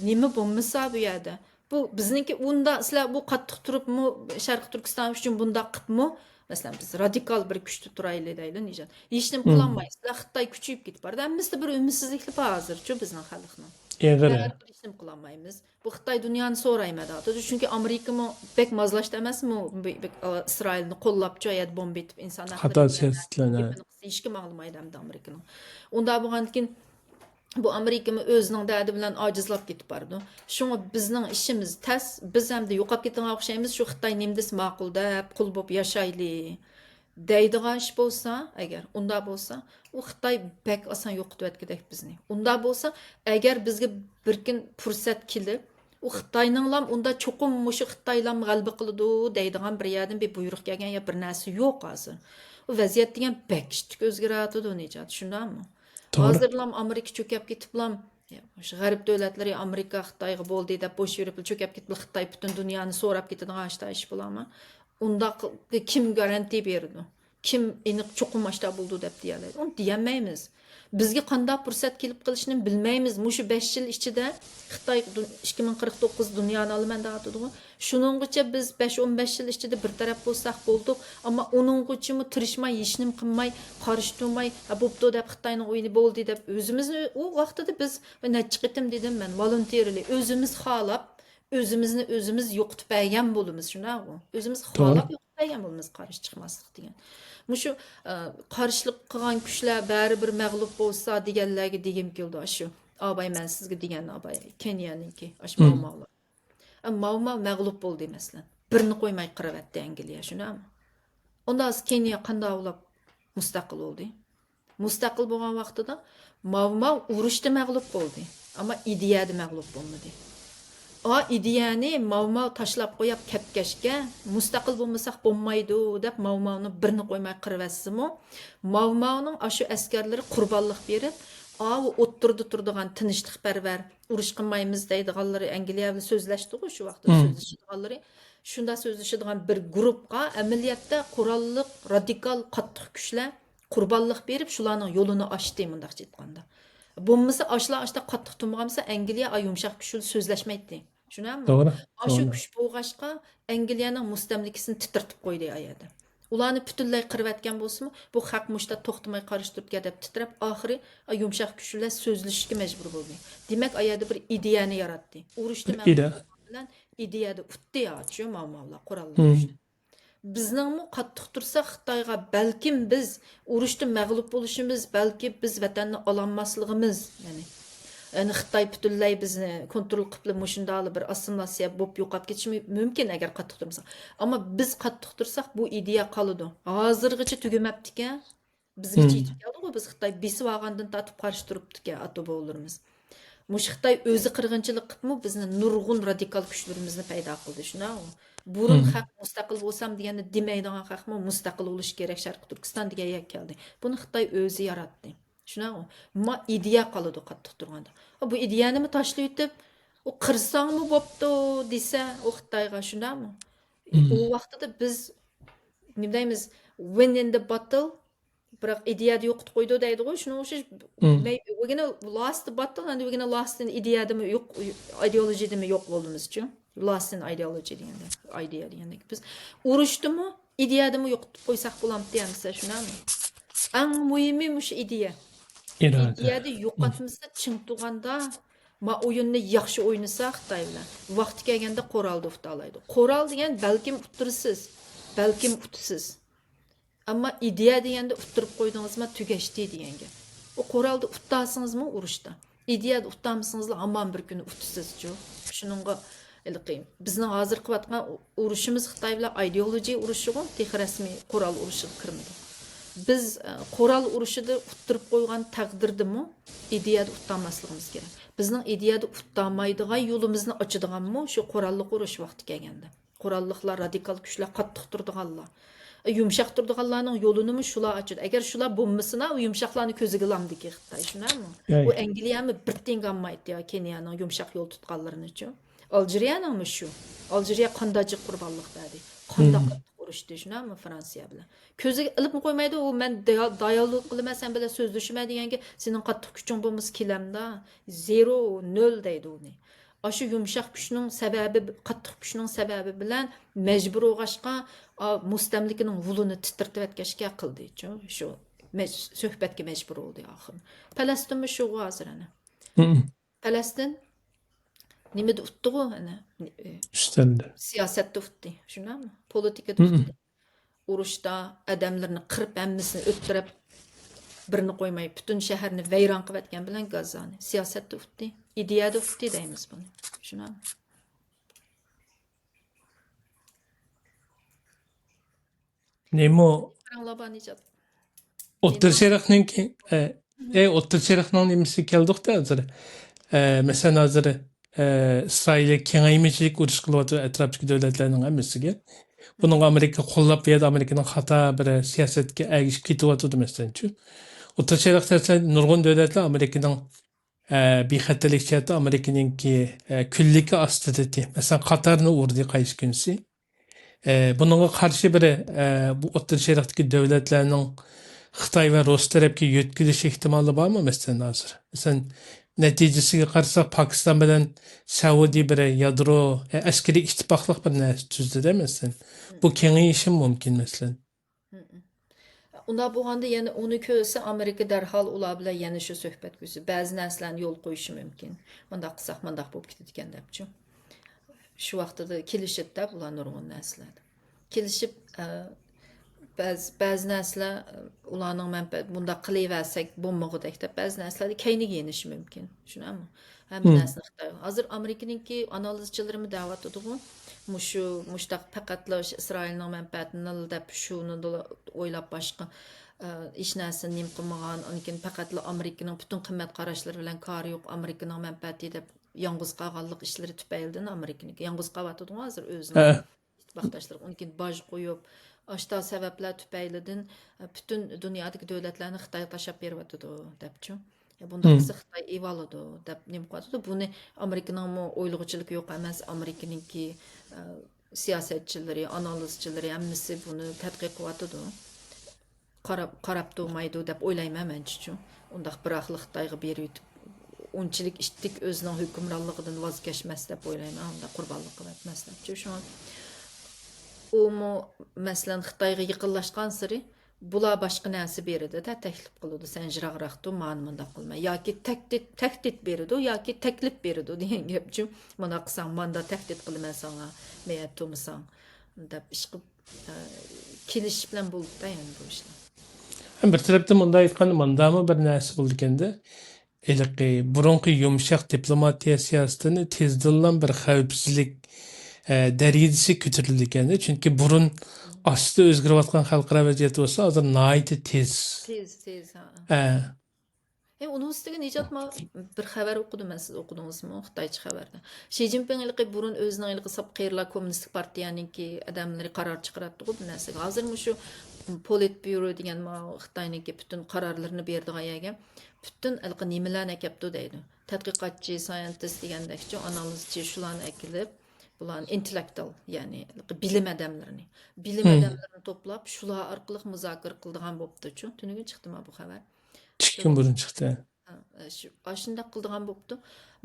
nima bo'lmasa bu yerda. Bu bizniki unda sizlar bu qattiq turibmi, Sharq Turkiston uchun bunda qilibmi? Masalan biz radikal bir kuchda turayli deydi Nijat. Hech nima qila olmaysiz. Xitoy kuchayib ketib bordi. Bizda bir umidsizlik bor hozircha bizning xalqning. Hech nima qila olmaymiz. Bu Xitoy dunyoni so'raymadi. Chunki Amerikami bek mozlashda emasmi? Isroilni qo'llab joyat bomba etib insonlar xato siyosatlarni hech kim anglamaydi hamda Amerikani. Unda bo'lgandan keyin bu Amerikami o'zining da'di bilan ojizlab ketib bordi. Shunga bizning ishimiz tas, biz hamda yo'qolib ketgan o'xshaymiz. Shu Xitoy nimdis ma'qul deb qul bo'lib yashayli deydigan ish bo'lsa, agar unda bo'lsa, u Xitoy bek oson yo'qotib o'tgandek bizni. Unda bo'lsa, agar bizga bir kun fursat kelib, u Xitoyninglam unda cho'qim mushu Xitoylam g'alaba qiladi deydigan bir yerdan bir buyruq kelgan ya bir narsa yo'q hozir. U vaziyat degan bakishtik o'zgaradi nejat, shundami? Doğru. Hozirlam Amerika cho'kab ketiblam. O'sha g'arb davlatlari Amerika Xitoyga bo'ldi deb bo'sh yurib cho'kab ketib Xitoy butun dunyoni so'rab ketadigan ashta ish bo'ladimi? Unda kim garantiya berdi? Kim aniq cho'qim ashta bo'ldi deb deyoladi? Uni deyolmaymiz. Bizga qanday fursat kelib qilishini bilmaymiz. Mushu 5 yil ichida Xitoy 2049 dunyoni olaman deyotdi. Shuninggacha biz 5-15 yil ichida bir taraf bo'lsak bo'ldik, ammo uninggacha tirishmay, hechnim qilmay, qarshi turmay, bo'pti deb Xitoyning o'yini bo'ldi deb o'zimizni u vaqtida biz necha qitim dedim men, volonterli o'zimiz xohlab, o'zimizni o'zimiz yo'qitib bergan bo'lamiz, shunaqmi? O'zimiz xohlab yo'qitib bergan bo'lamiz qarshi chiqmaslik degan. Mushu qarshilik qilgan kuchlar baribir mag'lub bo'lsa deganlarga degim keldi shu. Abay men sizga degan abay Kenyaniki, ash mavmavlar. Mavma mag'lub bo'ldi masalan. Birini qo'ymay qiravatdi Angliya, shunami? Unda Kenya qanday olib mustaqil bo'ldi? Mustaqil bo'lgan vaqtida Mavma urushda mag'lub bo'ldi, ammo ideyada mag'lub bo'lmadi. O ideyani Mavma tashlab qo'yib ketgashga mustaqil bo'lmasak bo'lmaydi deb Mavmani birini qo'ymay qirvatsimi, Mavmaning shu askarlari qurbonlik berib, o o'ttirdi turadigan tinchlikparvar urush qilmaymiz deydiganlari Angliya bilan so'zlashdi-ku shu vaqtda so'zlashadiganlari. Shunda so'zlashadigan bir guruhga amaliyotda qurolliq radikal qattiq kuchlar qurbonlik berib, shularning yo'lini ochdi mundaqcha aytganda. Bo'lmasa ashta qattiq turmagansa Angliya yumshoq kuchli so'zlashmaydi. Shunami? Doğru. Shu Doğru. kuch bo'lg'ashqa Angliyaning mustamlikasini titirtib qo'ydi ayada. Ularni butunlay qirib bo'lsa-mu, bu haq mushta to'xtamay qarshi turibga deb titrab, oxiri yumshoq kuchlar so'zlashishga majbur bo'ldi. Demak, ayada bir ideyani yaratdi. Urushda bilan ideyada utdi shu ma'nolar qurolli urushda. Bizningmi qattiq tursa Xitoyga balkim biz urushda mag'lub bo'lishimiz, balki biz vatanni ololmasligimiz, ya'ni Xitoy butunlay bizni kontrol qilib mushundali bir assimilyatsiya bo'lib yo'qolib ketishi mumkin agar qattiq turmasak. Ammo biz qattiq tursak bu ideya qoladi. Hozirgacha tugamabdi-ekan. Bizgacha yetib keldi-ku, biz Xitoy besib olgandan tortib qarshi turibdi-ekan ato'bovlarimiz. Mush Xitoy o'zi qirg'inchilik qilibmi bizni nurg'un radikal kuchlarimizni paydo qildi, shunaqmi? Burun haq mustaqil bo'lsam deganda demaydigan haqmi mustaqil bo'lish kerak Sharq Turkiston degan yak keldi. Buni Xitoy o'zi yaratdi. Shunaqmi? Ma ideya qoladi qattiq turganda. Bu ideyani mi tashlab o'tib, u qirsangmi bo'pti desa, u Xitoyga shunaqmi? U vaqtida biz nima deymiz? Win in the battle biroq ideyada yo'qitib qo'ydi deydi-ku, shuning uchun we're gonna last the battle and we're gonna last in ideyadami yo'q, ideologiyadami yo'q bo'limiz-chi. Last in ideology deganda, idea deganda biz urushdimi, ideyadami yo'qitib qo'ysak bo'lamdi deyamsa, shunami? Eng muhimi shu ideya. İdeyada yo'qotmasa ching tug'anda ma o'yinni yaxshi o'ynasa Xitoy bilan vaqti kelganda qoralni utalaydi. Qoral degan balkim utirsiz, balkim utisiz. Ammo ideya deganda utirib qo'ydingizmi tugashdi deganga. O qoralni utasingizmi urushda. Ideyada utamsingizlar hamon bir kuni utisiz-chi. Shuningga bizning hozir qilayotgan urushimiz Xitoy bilan ideologiya urushiga texnik rasmiy qoral urushiga kirmadi. Biz qoral urushida uttirib qo'ygan taqdirdimi ideyada utamasligimiz kerak. Bizning ideyada utamaydigan yo'limizni ochadiganmi shu qoralliq urush vaqti kelganda. Qoralliqlar radikal kuchlar qattiq turdiganlar. Yumshoq turdiganlarning yo'lini shular ochadi. Agar shular bo'lmasina, u yumshoqlarni ko'ziga lamdiki Xitoy, shunami? Bu Angliyami bir tengamaydi yo Kenyaning yumshoq yo'l tutganlarini-chi. Aljeriyami shu. Aljeriya qandachiq qurbonlik dedi. Qanday urushdi, shunami Fransiya bilan. Ko'ziga ilib qo'ymaydi, u men dayolog qilaman sen bilan so'zlashma deganga sening qattiq kuching bo'lmas kelamda. 0 deydi uni. Shu yumshoq kuchning sababi, qattiq kuchning sababi bilan majbur o'g'ashqa mustamlikaning vulini titirtib o'tkashga qildi-chi. Shu suhbatga majbur bo'ldi oxir. Falastinmi shu hozir ana. Falastin nimada utdi-ku ana. Üsteldi. Siyosatda utdi, shunami? Politikada utdi. Urushda odamlarni qirib hammasini o'ttirib birini qo'ymay butun shaharni vayron qilayotgan bilan Gazani siyosatda utdi. İdeyada utdi deymiz bunu. Shunami? Nemo Qaranglabanijat. O'rta Sharqning O'rta Sharqning nimasi keldik-da hozir. Masalan hozir İsrail'e kengaymeçilik uruş kılıvatı etrafdaki devletlerinin hemmesiga. Bunun Amerika qo'llab berdi, Amerikaning xato bir siyosatga ergishib ketyapti masalanchu. O'rta Sharq tarafdan nurg'un davlatlar Amerikaning bexatarlik jihati Amerikaninki kunligi ostida. Masalan, Qatarni urdi qaysi kunsi. Bununla qarshi bir bu O'rta Sharqdagi davlatlarning Xitoy va Rus tarafga yetkilish ehtimoli bormi masalan hozir? Masalan, natijasiga qarasak Pokiston bilan Saudiya bir yadro askariy ittifoqlik bir narsa tuzdi masalan. Bu kengayishi mumkin masalan. Unda bo'lganda yana uni ko'rsa Amerika darhol ular bilan yana shu suhbat ko'rsa ba'zi narsalarni yo'l qo'yishi mumkin. Bundoq qilsak bundoq bo'lib ketadi ekan debchi. Shu vaqtida kelishibdi ular nurg'un narsalar. Kelishib ba'zi narsalar ularning manfaat bunda qilaversak bo'lmag'idek deb ba'zi narsalarni keyniga yenishi mumkin. Tushunami? Hamma narsani Xitoy. Hozir Amerikaninki analizchilarimi da'vat etdi-ku. Mushtaq faqatla Isroilning manfaatini deb shuni o'ylab boshqa hech narsani nim qilmagan, lekin faqatla Amerikaning butun qimmat qarashlari bilan kori yo'q, Amerikaning manfaati deb yolg'iz qolganlik ishlari tufaylidan Amerikaniki yolg'iz qolyotdi hozir o'zining ittifoqdoshlari uniki boj qo'yib ashta sabablar tufaylidan butun dunyodagi davlatlarni Xitoy tashlab beryotdi debchi. Bunda qilsa Xitoy evoladi deb nim qo'yadi. Buni Amerikaning o'ylag'uchiligi yo'q emas, Amerikaninki siyosatchilari, analizchilari hammasi buni tadqiq qilyotdi. Qarab turmaydi deb o'ylayman menchi. Undaq biroqli Xitoyga berib unchilik ishtik o'zining hukmronligidan voz kechmas deb o'ylayman. Unda qurbonlik qilmas deb. Shu masalan Xitoyga yaqinlashgan sari bular boshqa narsa beradi da taklif qiladi. Sen jiraqroqdu, ma'ni bunda qilma. Yoki tahdid beradi, yoki taklif beradi degan gapchi. Mana qilsang, manda tahdid qilaman sana, men turmasang deb ish qilib kelish bilan bo'ldi yani bu ishlar. Bir tarafdan bunda aytganda mandami bir narsa bo'ldi ekanda. Iliqi burunqi yumshoq diplomatiya siyosatini tezdillan bir xavfsizlik darajasi ko'tarildi ekanda. Chunki burun aslı o'zgarayotgan xalqaro vaziyat bo'lsa, hozir nihoyatda tez. Tez. Onun üstüne Necatma bir xabar okudu men siz okudunuzmu Xitoycha xabarda. Xi Jinping ilqi burun o'zining ilqi sap qeyirlar kommunistik partiyaninki odamlari qaror chiqaratdi bu narsaga. Hozir shu Politburo degan Xitoyninki butun qarorlarini berdigan yerga butun ilqi nimalarni akapdi deydi. Tadqiqotchi, scientist degandakchi, analizchi shularni akilib bular intellektual ya'ni bilim adamlarini to'plab shular orqali muzokara qildigan bo'pti-chu. Tuniga chiqdimi bu xabar? Chiqqan burun chiqdi. Shunday qildigan bo'pti.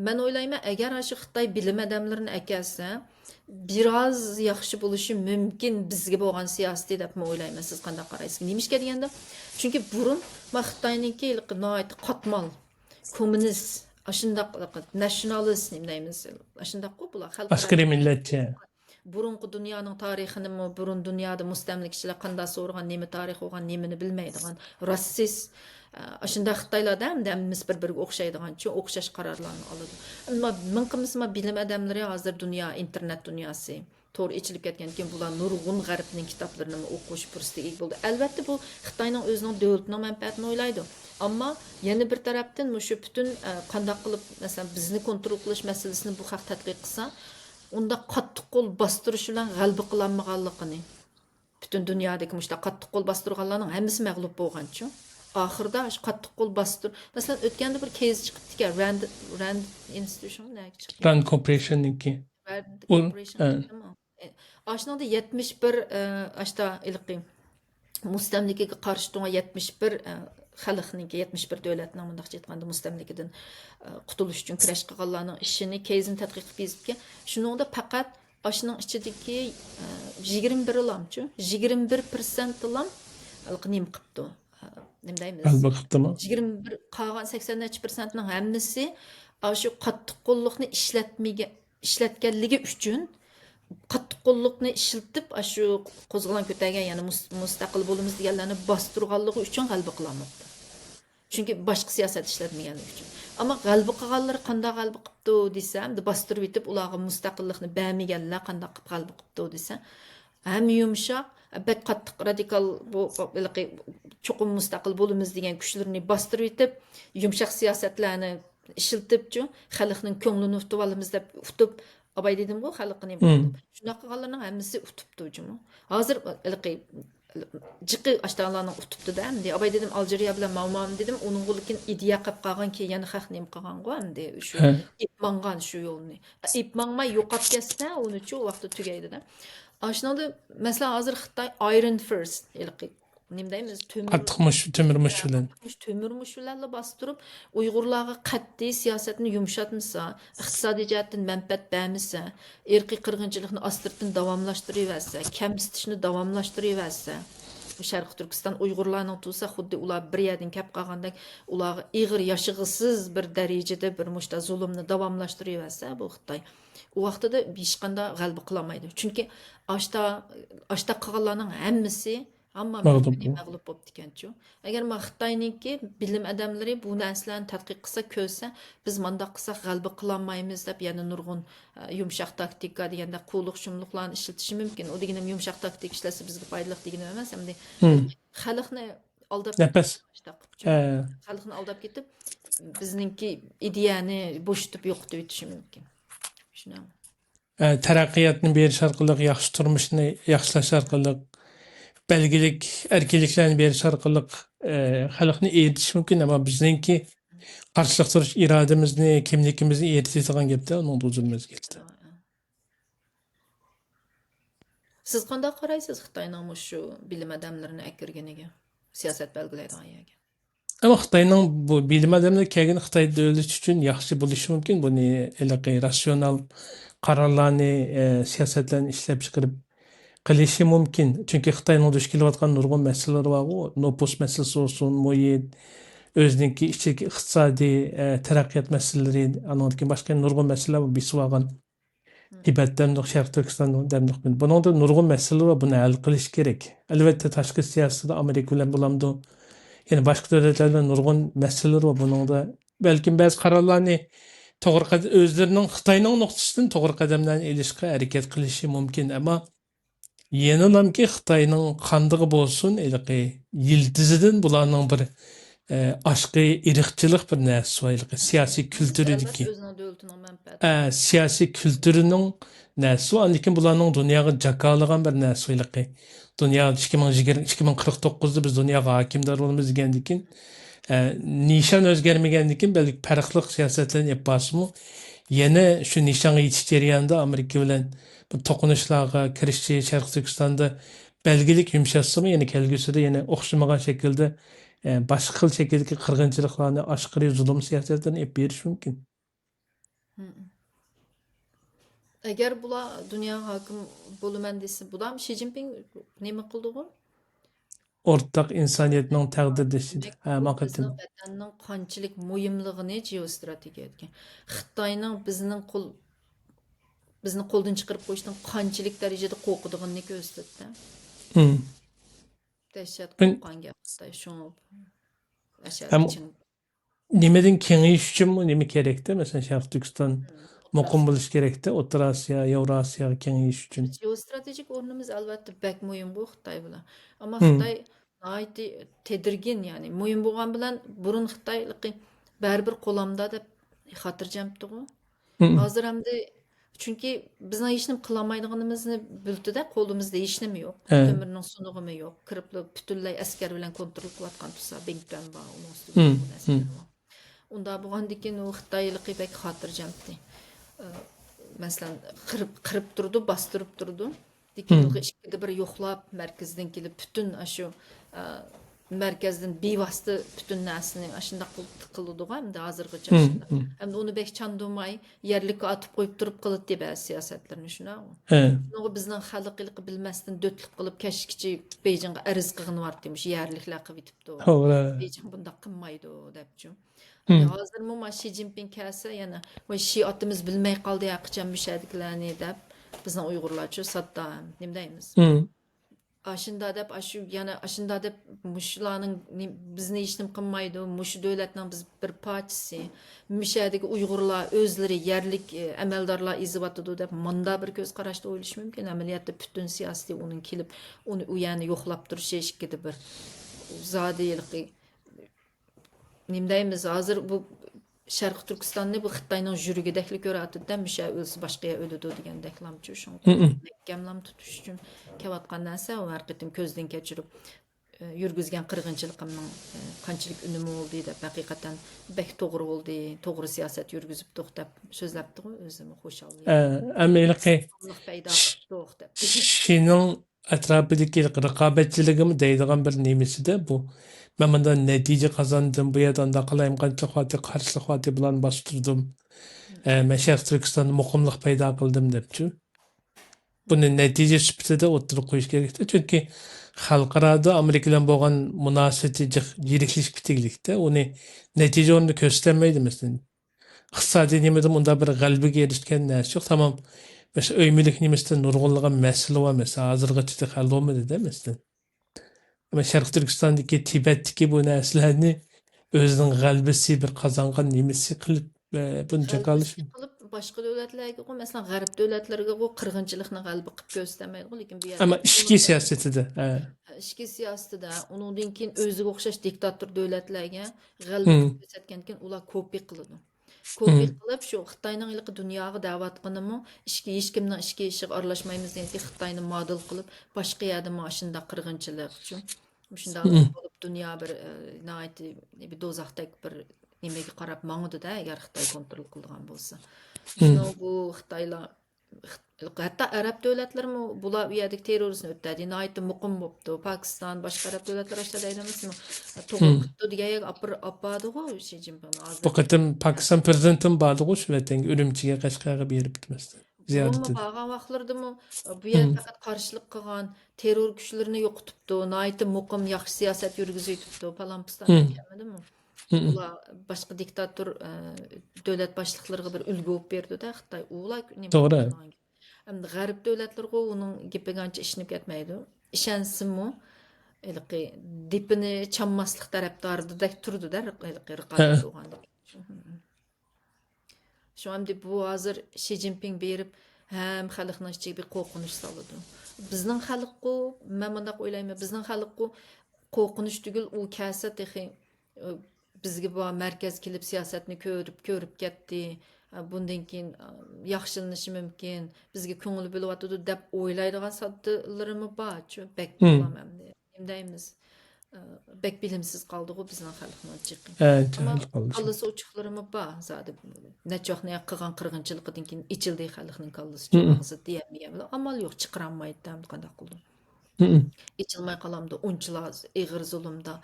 Men o'ylayman, agar shu Xitoy bilim adamlarini akalsa, biroz yaxshi bo'lishi mumkin bizga bo'lgan siyosiy deb men o'ylayman. Siz qanday qaraysiz? Nimishga deganda, chunki burun Xitoyninki nihoyat qatmal kommunist ashundaq nationalist deymiz. Ashundaq-ku bular xalq Askeri millatchi. Burunqi dunyoning tarixini burun dunyoda mustamlikchilar qanday so'rgan, nima tarix bo'lgan, nimani bilmaydigan, rassist ashunda Xitoylarda ham bir-biriga o'xshaydigancha o'xshash qarorlarni oladi. Ammo men qilmasam bilim odamlari hozir dunyo internet dunyosi to'g'ri ichilib ketgan keyin bular nurg'un g'arbning kitoblarini o'qish fursatiga ega bo'ldi. Albatta bu Xitoyning o'zining davlatining manfaatini o'ylaydi. Ammo yana bir tarafdan shu butun qanday qilib masalan bizni kontrol qilish masalasini bu haq tadqiq qilsa, unda qattiq qo'l bostirish bilan g'alaba qilinmaganligini butun dunyodagi mushta qattiq qo'l bostirganlarning hammasi mag'lub bo'lgancha. Oxirida shu qattiq qo'l bostir. Masalan, o'tganda bir case chiqibdi-ki, Rand Institution chiqdi. Rand Corporation'niki. Rand Corporation. Aslında 71 ashta ilqi mustamlikaga qarshi turgan 71 xalqninki 71 davlatning mundaqcha aytganda mustamlikadan qutulish uchun kurash qilganlarning ishini keyin tadqiq qilib yozibki, shuningda faqat ashning ichidagi 21 lamchi, 21% lam nim qilibdi. Nima deymiz? G'alaba qilibdimi? 21 qolgan 80% ning hammasi shu qattiq qo'llikni ishlatganligi uchun qattiq qo'llikni ishlatib shu qo'zg'alon ko'targan ya'ni mustaqil bo'lamiz deganlarni bostirganligi uchun g'alaba qilmoqda. Chunki boshqa siyosat ishlatmaganligi uchun. Ammo g'alaba qilganlar qanday g'alaba qilibdi desam, bostirib etib ularga mustaqillikni bermaganlar qanday qilib g'alaba qilibdi desam, ham yumshoq, bak qattiq radikal bu cho'qim mustaqil bo'lamiz degan kuchlarni bostirib etib, yumshoq siyosatlarni ishiltibchu xalqning ko'nglini utib olamiz deb utib abay dedim-ku xalqni nima Hmm. qilib. Shunaqa qilganlarning hammasi utibdi jumu. Hozir jiqi ashtalarning utibdi-da endi. Abay dedim Algeriya bilan mavmam dedim, uning lekin ideya qilib qolgan ki yana xalq nima qilgan-ku endi shu He. ipmangan shu yo'lni. Ipmanmay yo'qab ketsa, uni-chu vaqtda tugaydi-da. Aşnada mesela hazır Xitay Iron First nima deymiz Qattiqmush, tömürmuş bilan. tömürmüşlərlə bastırıb Uyğurlarga qat'iy siyasətini yumşatmasa, iqtisadi cəhətdən mənfəət bərmisa, irqi qırğınçılıqni astırtdan davamlaşdırıversə, kəmsitishni davamlaşdırıversə, Şərq Türkistan Uyğurlarning tulsa xuddi ular bir yerdən kəp qalğandak ularga iğir yaşıqsız bir dərəcədə bir müşta zulmni davamlaşdırıversə bu Xitay o vaqtda hech qanday g'alaba qilolmaydi. Chunki ashta qilganlarning hammasi hamma mag'lub bo'libdi ekan-chu. Agar ma Xitoyningki bilim odamlari bu narsalarni tadqiq qilsa, ko'rsa, biz mundaq qilsak g'alaba qilolmaymiz deb yana nurg'un yumshoq taktika deganda quvliq shumliqlarni ishlatishi mumkin. O deganim yumshoq taktik ishlasa bizga foydali degani emas, hamda xalqni aldab Nefes. xalqni aldab ketib bizningki ideyani bo'shitib yo'qotib o'tishi mumkin. Shuna. Taraqqiyotni berish orqali, yaxshi turmushni yaxshilash orqali, belgilik erkinliklarni berish orqali xalqni eritish mumkin, ammo bizningki qarshilik turish irodamizni, kimligimizni eritadigan gapda uning uzun mezgilda. Siz qanday qaraysiz Xitoyning shu bilim odamlarini akirganiga, siyosat belgilaydigan yerga? Ama Xitoyning bu bilim adamlari kelgan Xitoy davlati uchun yaxshi bo'lishi mumkin. Buni iliqi rasional qarorlarni, siyosatlarni ishlab chiqarib qilishi mumkin. Chunki Xitoyning duch kelayotgan nurg'un masalalar bor. Nopus masalasi olsun, muhit, o'zininki ichki iqtisodiy taraqqiyot masalalari, anodagi boshqa nurg'un masalalar besib olgan. Tibetdan Sharq Turkistondan buningda nurg'un masalalar bor. Buni hal qilish kerak. Albatta tashqi siyosatda Amerika bilan bo'lamdi. Yani başka devletlerden nurgun meseleler var bunun da. Belki bazı kararlarını özlerinin Xitayning nuqtasidan to'g'ri qadamlarni ilishga harakat qilishi mumkin, ammo yenilamki Xitoyning qandig'i bo'lsin, yildizidan bularning bir aşkı, irqchilik bir narsa var, siyosiy kulturidagi. Siyosiy kulturining narsa var, lekin bularning dunyoga jakalagan bir narsa var. Dünya 2049'da biz dünyaya hakimdar olmamız degandikin nişan o'zgarmagandikin belki farqli siyosatlarni yapasmı yana shu nishonga yetish jarayonida Amerika bilan bu to'qinishlarga kirishchi Sharq Turkistonda belgilik yumshatsimi yana kelgusida yana o'xshamagan shaklda boshqa xil shakldagi qirg'inchiliklarni oshkora zulm siyosatlarini olib berish mumkin. Eğer bula dünya hakim bulumen dese bulam Xi Jinping nima qildi-ku? Ortaq insoniyatning taqdirdeshidi. Maqsadın vatanning qanchalik muhimligini geostrategiya etgan. Xitoyning bizni qo'ldan chiqarib qo'yishdan qanchalik darajada qo'rqadiganini ko'rsatdi. Dahshat qo'rqqan gap Xitoy shu. Nimadan kengayish uchun nima kerakda? Masalan, Sharq Turkiston muqim bo'lish kerakda, O'rta Osiyo, Yevrosiyo kengayish uchun. Geostratejik o'rnimiz albatta bak muhim bu Xitoy bilan. Ammo Xitoy aytdi tedirgin yani muhim bo'lgan bilan burun Xitoylik baribir qo'lamda deb xotirjamdi-ku. Hozir hamda chunki bizning hech nima qilolmaydiganimizni bildida, qo'limizda hech nima yo'q. Temirning sunug'imi yo'q. Kirib butunlay askar bilan kontrol qilayotgan tursa, Bengtan bor, uning ustida unda bo'lgandikin u Xitoylik bek xotirjamdi. Masalan, qirib turdi, bostirib turdi. Lekin ikkida bir yo'qlab markazdan kelib butun shu markazdan bevosita butun narsani shunda qildi-ku hamda hozirgacha. Hamda uni bek chandumay yerlikka atib qo'yib turib qildi deb siyosatlarni shunaqa. Nima bizning xalqlik bilmasdan dötlik qilib kashkichi Beijingga arz qilgan var demiş, yerliklar qilib bitibdi. Beijing bunda qilmaydi debchi. Hozir muma Xi Jinping kelsa yana voy Xi otimiz bilmay qoldi qachon mishadiklarni deb bizning Uyg'urlarcha Saddam nima deymiz? Aşında deb shu yana aşında deb mushlarning bizni hech nima qilmaydi, mush davlatning biz bir parchasi, mishadagi Uyg'urlar o'zlari yerlik amaldorlar izvatdi deb manda bir ko'z qarashda o'ylash mumkin. Amaliyotda butun siyosiy uning kelib uni u yana yo'qlab turishi ikkida bir zodilik nima deymiz hozir bu Şərq Türkistan'ı bu Xitayның jürgidəkli görətədən bir şey ölsə başqaya ölüdü degəndək lamçı şun məhkəmlam tutuş üçün kəvatqan nəsə o hər qitim közdən keçirib yürgüzgən qırğınçılığımның qançılıq ünümü oldu deb həqiqətən bək toğru oldu, toğru siyasət yürgüzüb toxtab sözləbdi özümü xoşallayım. Amerika Allah payda qıptıq deb. Şinin etrafındaki rekabeçiliğimi deydiğen bir nemesi de bu. Ben bundan netice kazandım. Bu yerden da kalayım kançılık vatı, karşılık vatı bilan bastırdım. Ben Şərq Türkistan'da muqimlik payda kıldım depçü. Bunun netice süpütü de oturup koyuş gerekti. Çünkü halkarada Amerika'dan boğan münasebeti yirikliş bitiklikte. Onu netice onu göstermeydi mesela. İqtisadi nimedim onda bir galbiga erishgan narsa yo'q. Tamam. Mesela öymülük nimesinden nurgulluğa mesele var mesela. Hazırgaçta hal olmadı da mesela. Ama Şərq Türkistan'daki Tibet'teki bu narsalarni özünün galbisi bir kazangan nimesi kılıp bunca kalış. G'albisi qilib boshqa davlatlarga qo'y, masalan, g'arb davlatlarga qo'y qirg'inchilikni g'alba qilib ko'rsatmaydi, lekin bu Ama yerda içki siyaseti de. ichki siyosatida undan keyin o'ziga o'xshash diktator davlatlarga g'alba Hı, qilib ko'rsatgan keyin ular kopiya qiladi. hı, Kopiya qilib shu Xitoyning ilqi dunyoga da'vatqinimi hech kimning ishga ishiga aralashmaymiz degan Xitoyni model qilib boshqa yerda mana shunday qirg'inchilik uchun shunday hı, bo'lib dunyo bir bir do'zaxdek bir nimaga qarab mangudida agar Xitoy kontrol qilgan bo'lsa. hı. Shuni bu Xitoylar hatto arab davlatlarimi bular u yerdagi terrorizmni o'tadi. Nihoyatda muqim bo'libdi. Pokiston, boshqa arab davlatlar ashtada aytamizmi? To'g'ri Hı. qildi degan apadi-ku Shi Jinping Bu hozir. kadın Pakistan prezidentin bağlı kuş ve tengi ürümçiye Kaşgar'a bir yeri bitmezdi. Burunmu Ziyaret edin. bağlan vaqtlardımı bu yer Hı, faqat qarshilik qilgan terror kuchlarini yo'qotibdi. Nihoyatda muqim yaxshi siyosat yurgizibdi. Palampistan hı, ekanmidimi? hı, hı. Ular boshqa diktator davlat boshliqlariga bir ulgu bo'lib berdi-da Xitoy. Ular nima Doğru. qilgan? Endi g'arb davlatlarga uning gapiga ancha ishinib ketmaydi. Ishonsinmi? Ilqi dipini chammaslik tarafdordidek turdi-da raqobat Hı, bo'lganda. Şu an bu hazır Xi Jinping berip hem xalqning ichiga bir qo'rqinish soladi. Bizning xalqqa men bunday o'ylayman, bizning xalqqa qo'rqinish tugul u kelsa texi bizga bu markaz kelib siyosatni ko'rib ketdi. Bundan keyin yaxshilanishi mumkin, bizga ko'ngil bo'lyotdi deb o'ylaydigan soddalarimi bor, bek hı. bilaman. Nima deymiz? Bek bilimsiz qoldi-ku bizning xalqning chiqi. Evet, Ama öyle kaldı. kallası uçuklarımı ba zaten neçoq ne qilgan qirg'inchiligidan keyin ichildi xalqning kallasi Hı, cho'q hı, og'zi deyolmagan amal yo'q chiqaranmaydi ham qanday qildim hı, hı. ichilmay qolamdi unchilar ig'ir zulmda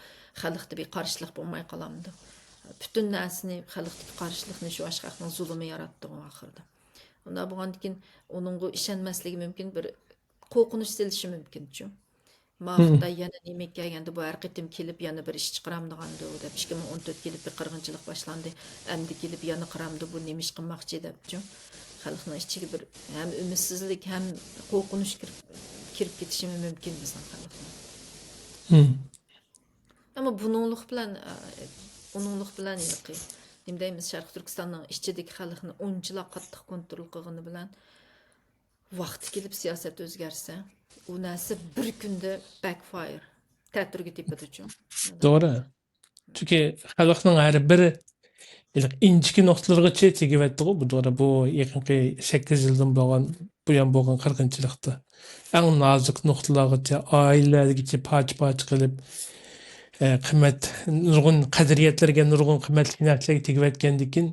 xalqda bir qarshilik bo'lmay qolamdi butun narsani xalqdagi qarshilikni shu ashqaqning zulmi yaratdi oxirida unda bo'lgandan keyin uningga ishonmasligi mumkin bir qo'rqinish selishi mumkin chu Ma Hı, hı. Xitoy yana nima kelganda bu har qitim kelib yana bir ish chiqaramdigandi deb 2014 kelib bir qirg'inchilik boshlandi. Endi kelib yana qiramdi bu nima ish qilmoqchi debchi. Xalqning ichiga bir ham umidsizlik ham qo'rqinish kirib ketishi mumkin bizning xalqning. Hı. Ammo buninglik bilan yo'qi. Nima deymiz Sharq Turkistonning ichidagi xalqni unchilar qattiq kontrol qilgani bilan vaqti kelib siyosat o'zgarsa u narsa bir kunda backfire ta'tirga tepadi uchun Doğru. Çünkü halkın her biri inçiki noktalargacha tegib etdi bu doğru bu yakınki 8 yıldan bu yan bo'lgan qirg'inchilikda eng nozik nuqtalargacha oilalargacha pach qilib qimmat nurg'un qadriyatlarga nurg'un qimmatli narsalarga tegib etgandan keyin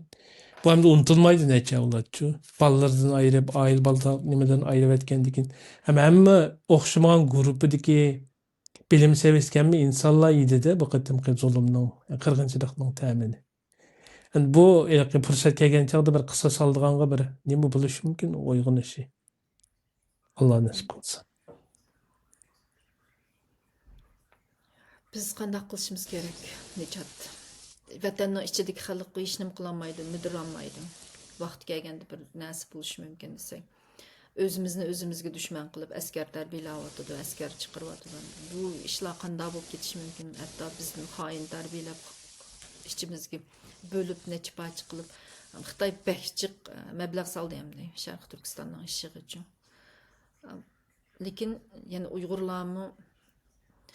bu hamda unutilmaydi necha avlodchu bolalardan ayirib oila bola nimadan ayirib etgandan keyin hamma o'xshamagan guruhidagi bilim seviyeskenmi insanlar yedide bu qadimki zulümның, qirg'inchilikning ta'mini. Yani bu fursat kelgan chog'da bir qissa soldig'anga bir nima bo'lishi mumkin uyg'onishi. Alloh nasib qilsin. biz qanday qilishimiz kerak Necat vatanning ichidagi xalqqa hech nima qilolmaydi mudirolmaydi vaqti kelganda bir narsa bo'lishi mumkin desak o'zimizni o'zimizga dushman qilib askar tarbiyalayotdi askar chiqaryotdi bu ishlar qanday bo'lib ketishi mumkin hatto bizni xoin tarbiyalab ichimizga bölüp neçe parça qilib Xitoy behchiq mablag' soldi hamda Sharq Turkistonning ishiga uchun. Lekin yana Uyg'urlarmi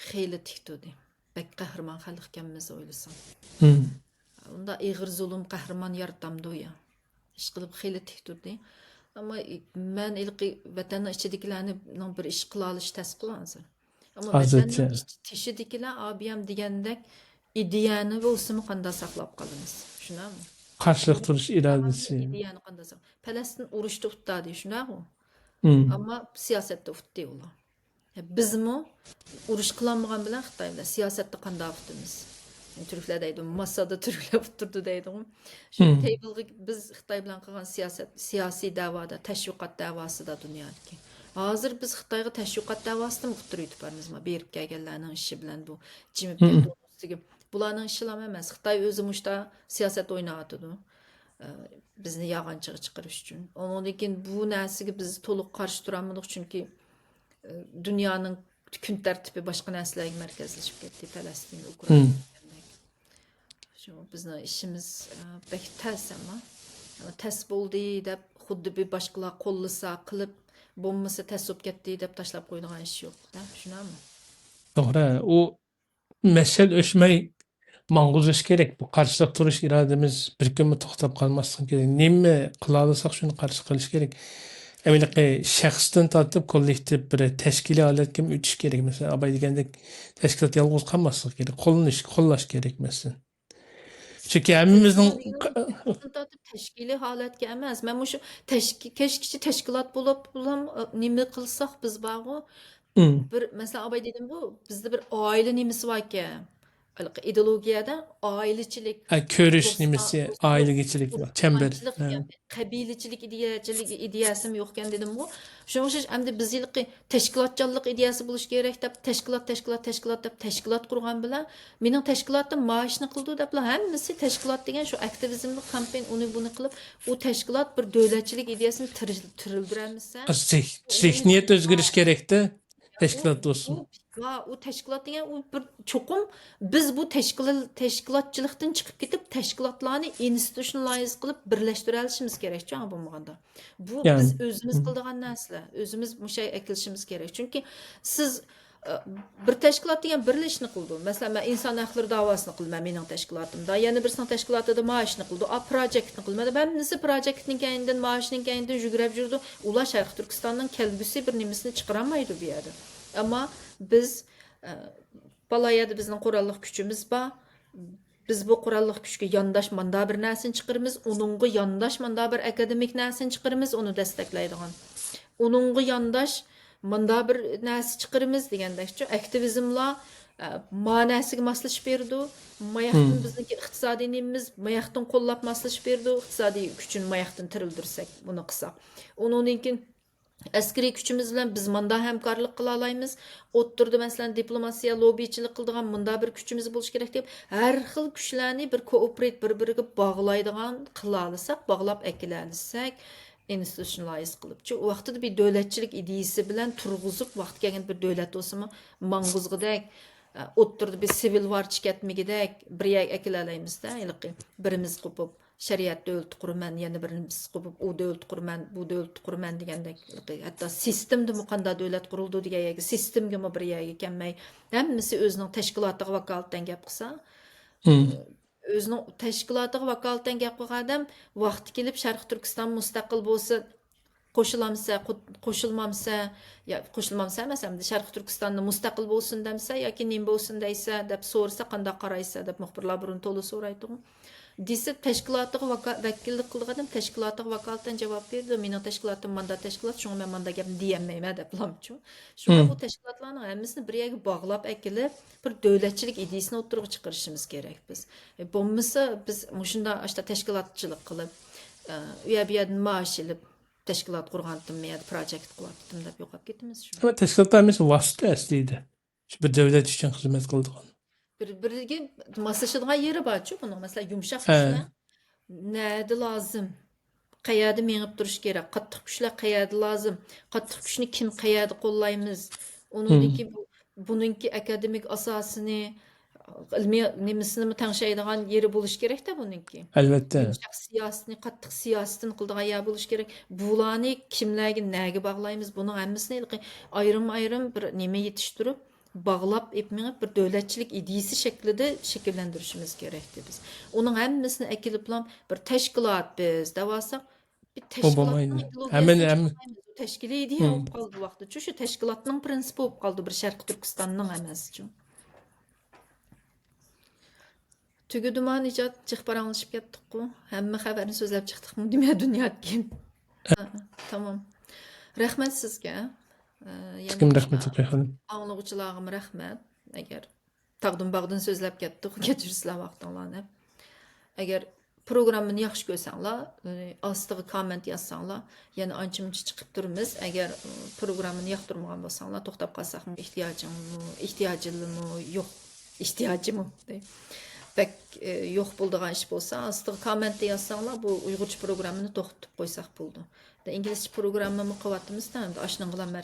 xeyli tikdi. Bek qahramon xalq ekanmiz o'ylasam. unda ig'ir zulm qahramon yaratamdi ya. İş qilib xeyli tik turdi. Ama men ilqi vatanning ichidagilarni bir ish qila olish tas qilansin. Ama vatanning Hozircha tishidagilar abiyam degandek ideyani bo'lsin qanday saqlab qolamiz. Shunami? qarshiliq turish irodasi. İdeyani qanday saqlab. Falastin urushda utdi, shunaqmi? Hmm. Ama siyasetde utdi ular. Bizmi urush qilmagan bilan Xitoy bilan siyosatda qanday utdimiz? Türkler deydi, masada Türkler oturdu deydi. Şu table'ga biz Xitoy bilan qilgan siyosiy da'voda, tashviqot davosida dunyodagi. Hozir biz Xitoyga tashviqot davosida muxtir yutib bormizmi? Berib kelganlarning ishi bilan bu jimib ketdi. Bularning ishlari emas. Xitoy o'zi mushta siyosat o'ynayotdi. Bizni yag'anchiga chiqarish uchun. Ondan bu narsaga biz to'liq qarshi turamiz chunki dunyoning kun tartibi boshqa narsalarga markazlashib ketdi. Falastin, Ukraina. Şu bizni işimiz pek tez ama tez bo'ldi deb xuddi bir boshqalar qo'llasa qilib bo'lmasa tez bo'lib ketdi deb tashlab qo'yadigan ish yo'q da shunami? To'g'ri, u mashal o'chmay mang'uzish kerak. Bu qarshiliq turish irodamiz bir kunmi to'xtab qolmasligi kerak. Nima qila olsak shuni qarshi qilish kerak. Emilik shaxsdan tortib kollektiv bir tashkiliy holatga o'tish kerak. Masalan, abay degandek tashkilot yolg'iz qolmasligi kerak. Qo'llash kerak masalan. Çünkü hemimizin Tashkiliy holatga emas. Men shu kichik tashkilot bo'lib nima qilsak biz bag'u bir masalan abay dedim bu bizda bir oila nimasi bor ekan. İdeologiyada aileçilik, körüş nimesi, ailegeçilik var, çember. qabilechilik ideyasi yo'qkan dedim bu. Shuning uchun endi biz yilqi tashkilotchilik ideyasi bo'lish kerak deb tashkilot deb tashkilot qurgan bilan mening tashkilotim maoshni qildi deb hammasi tashkilot degan shu aktivizmni kampen uni buni qilib u tashkilot bir davlatchilik ideyasini tirildiramizsa Zihniyet özgürüş gerekti. Teşkilat olsun. O teşkilat degan u bir ço'qim biz bu tashkilotchilikdan chiqib ketib tashkilotlarni institutionalize qilib birlashtira olishimiz kerak bu bo'lmaganda. Bu biz o'zimiz qiladigan narsa, o'zimiz mushay akilishimiz kerak. Chunki siz bir tashkilot degan birlashishni qildi. Masalan, men inson haqlari davosini qildim mening tashkilotimda. Yana bir son tashkilotida maoshni qildi. A projektni qilmadi. Hammasi projektning kaynidan, maoshning kaynidan yugurib yurdi. Ular Sharq Turkistondan kelgusi bir nimasini chiqarolmaydi bu yerda. Ama biz balayada bizning qurolliq kuchimiz bor. Biz bu qurolliq kuchga yondash manda bir narsani chiqaramiz, uningga yondash manda bir akademik narsani chiqaramiz, uni desteklaydigan. Uningga yondash manda bir narsa chiqaramiz degandekchi aktivizmlar ma'nosiga moslashib berdi. Mayaqdan bizniki iqtisodiy nimamiz mayaqdan qo'llab moslashib berdi. Iqtisodiy kuchini mayaqdan tirildirsak, buni qilsak. Undan keyin askeri kuchimiz bilan biz manda hamkorlik qila olamiz. O'ttirdi masalan diplomatiya, lobbichilik qiladigan munda bir kuchimiz bo'lish kerak deb har xil kuchlarni bir kooperat bir-biriga bog'laydigan qila olsak, bog'lab akila olsak, institutionalize qilib. Çünkü o vaqtida bir davlatchilik ideyasi bilan turg'izib vaqt kelgan bir davlat bo'lsa-mu, mang'uzgidek o'ttirdi bir civil war chiqatmigidek bir yak akila olamizda, birimiz qopib şeriat devleti kurman, yani birimiz qopib u devlet kurman, bu devlet kurman degandek. Hatta sistemde muqanda devlet kuruldu degan sistemga bir yerga kelmay, hammasi o'zining tashkilotiga vakolatdan gap qilsa, o'zining tashkilotiga vakolatdan gap qilgan odam vaqti kelib Sharq Turkiston mustaqil bo'lsa, qo'shilmamsa emas, hamda Sharq Turkistonni mustaqil bo'lsin demsa yoki nim bo'lsin deysa deb so'rasa, qanday qaraysa deb muxbirlar burun to'la so'raydi. Desa tashkilotiga vakillik qilgan odam tashkilotiga vakolatdan javob berdi. Mening tashkilotim mandat tashkilot, shunga men manda gap deyolmayman deb lamchu. Shunga bu tashkilotlarning hammasini bir yerga bog'lab akilib, bir davlatchilik ideyasini o'tirib chiqarishimiz kerak biz. Bo'lmasa biz shunda ashta tashkilotchilik qilib, u yerdan maosh olib tashkilot qurgandim, men projekt qilyaptim deb yo'qolib ketamiz shu. Ama teşkilatlarımız vasıta aslıydı. Bir devlet için hizmet kıldıgan. Biriga moslashadigan yeri borchu buning. Masalan, yumshoq kuchlar nada lozim, qayerda mengib turish kerak, qattiq kuchlar qayerda lozim, qattiq kuchni kim qayerda qo'llaymiz, uningki buningki akademik asosini ilmiy nimasini tangshaydigan yeri bo'lish kerak-da buningki. Albatta. Yumshoq siyosatni, qattiq siyosatni qiladigan yer bo'lish kerak. Bularni kimlarga nega bog'laymiz, buni hammasini ayrim bir nima yetishtirib bağlap etmeyip bir devletçilik ideyası şeklinde şekillendirişimiz gerekti biz. Onun hemmisini ekiliplam bir teşkilat biz devasak bir O teşkilatın bo'lmaydi. ideologiyasını Hemen çıkarmayız. O teşkili ideya Hı. olup kaldı bu vakti. Çünkü teşkilatın prensibi olup kaldı bir Şarkı Türkistan'ın emas için. Tügüdüman icad çıkparanlaşıp kettik ku. Hemme haberini sözlep çıktık mı? Dünya kim? Tamam. Rahmet sizge. Kim rahmet etmey hanım. Anlıqçılağım rəhmət. Əgər taqdım bağdan sözləb getdik, keçirsizlər vaxtınlarını. Əgər proqramını yaxşı görsənlər, astığı komment yazsanlar, yəni ançımçı çıxıb durmuz. Əgər proqramını yaxdırmağan bolsanlar, toxtab qalsaq mı, ehtiyacımı, yox, ihtiyacımı deyim. Pək yox bulduğan iş bolsa, astığı kommentdə yazsanlar, bu Uyğurca proqramını toxtub qoysaq buldu. İngilizce programımı qıvattımız da, aşının qılan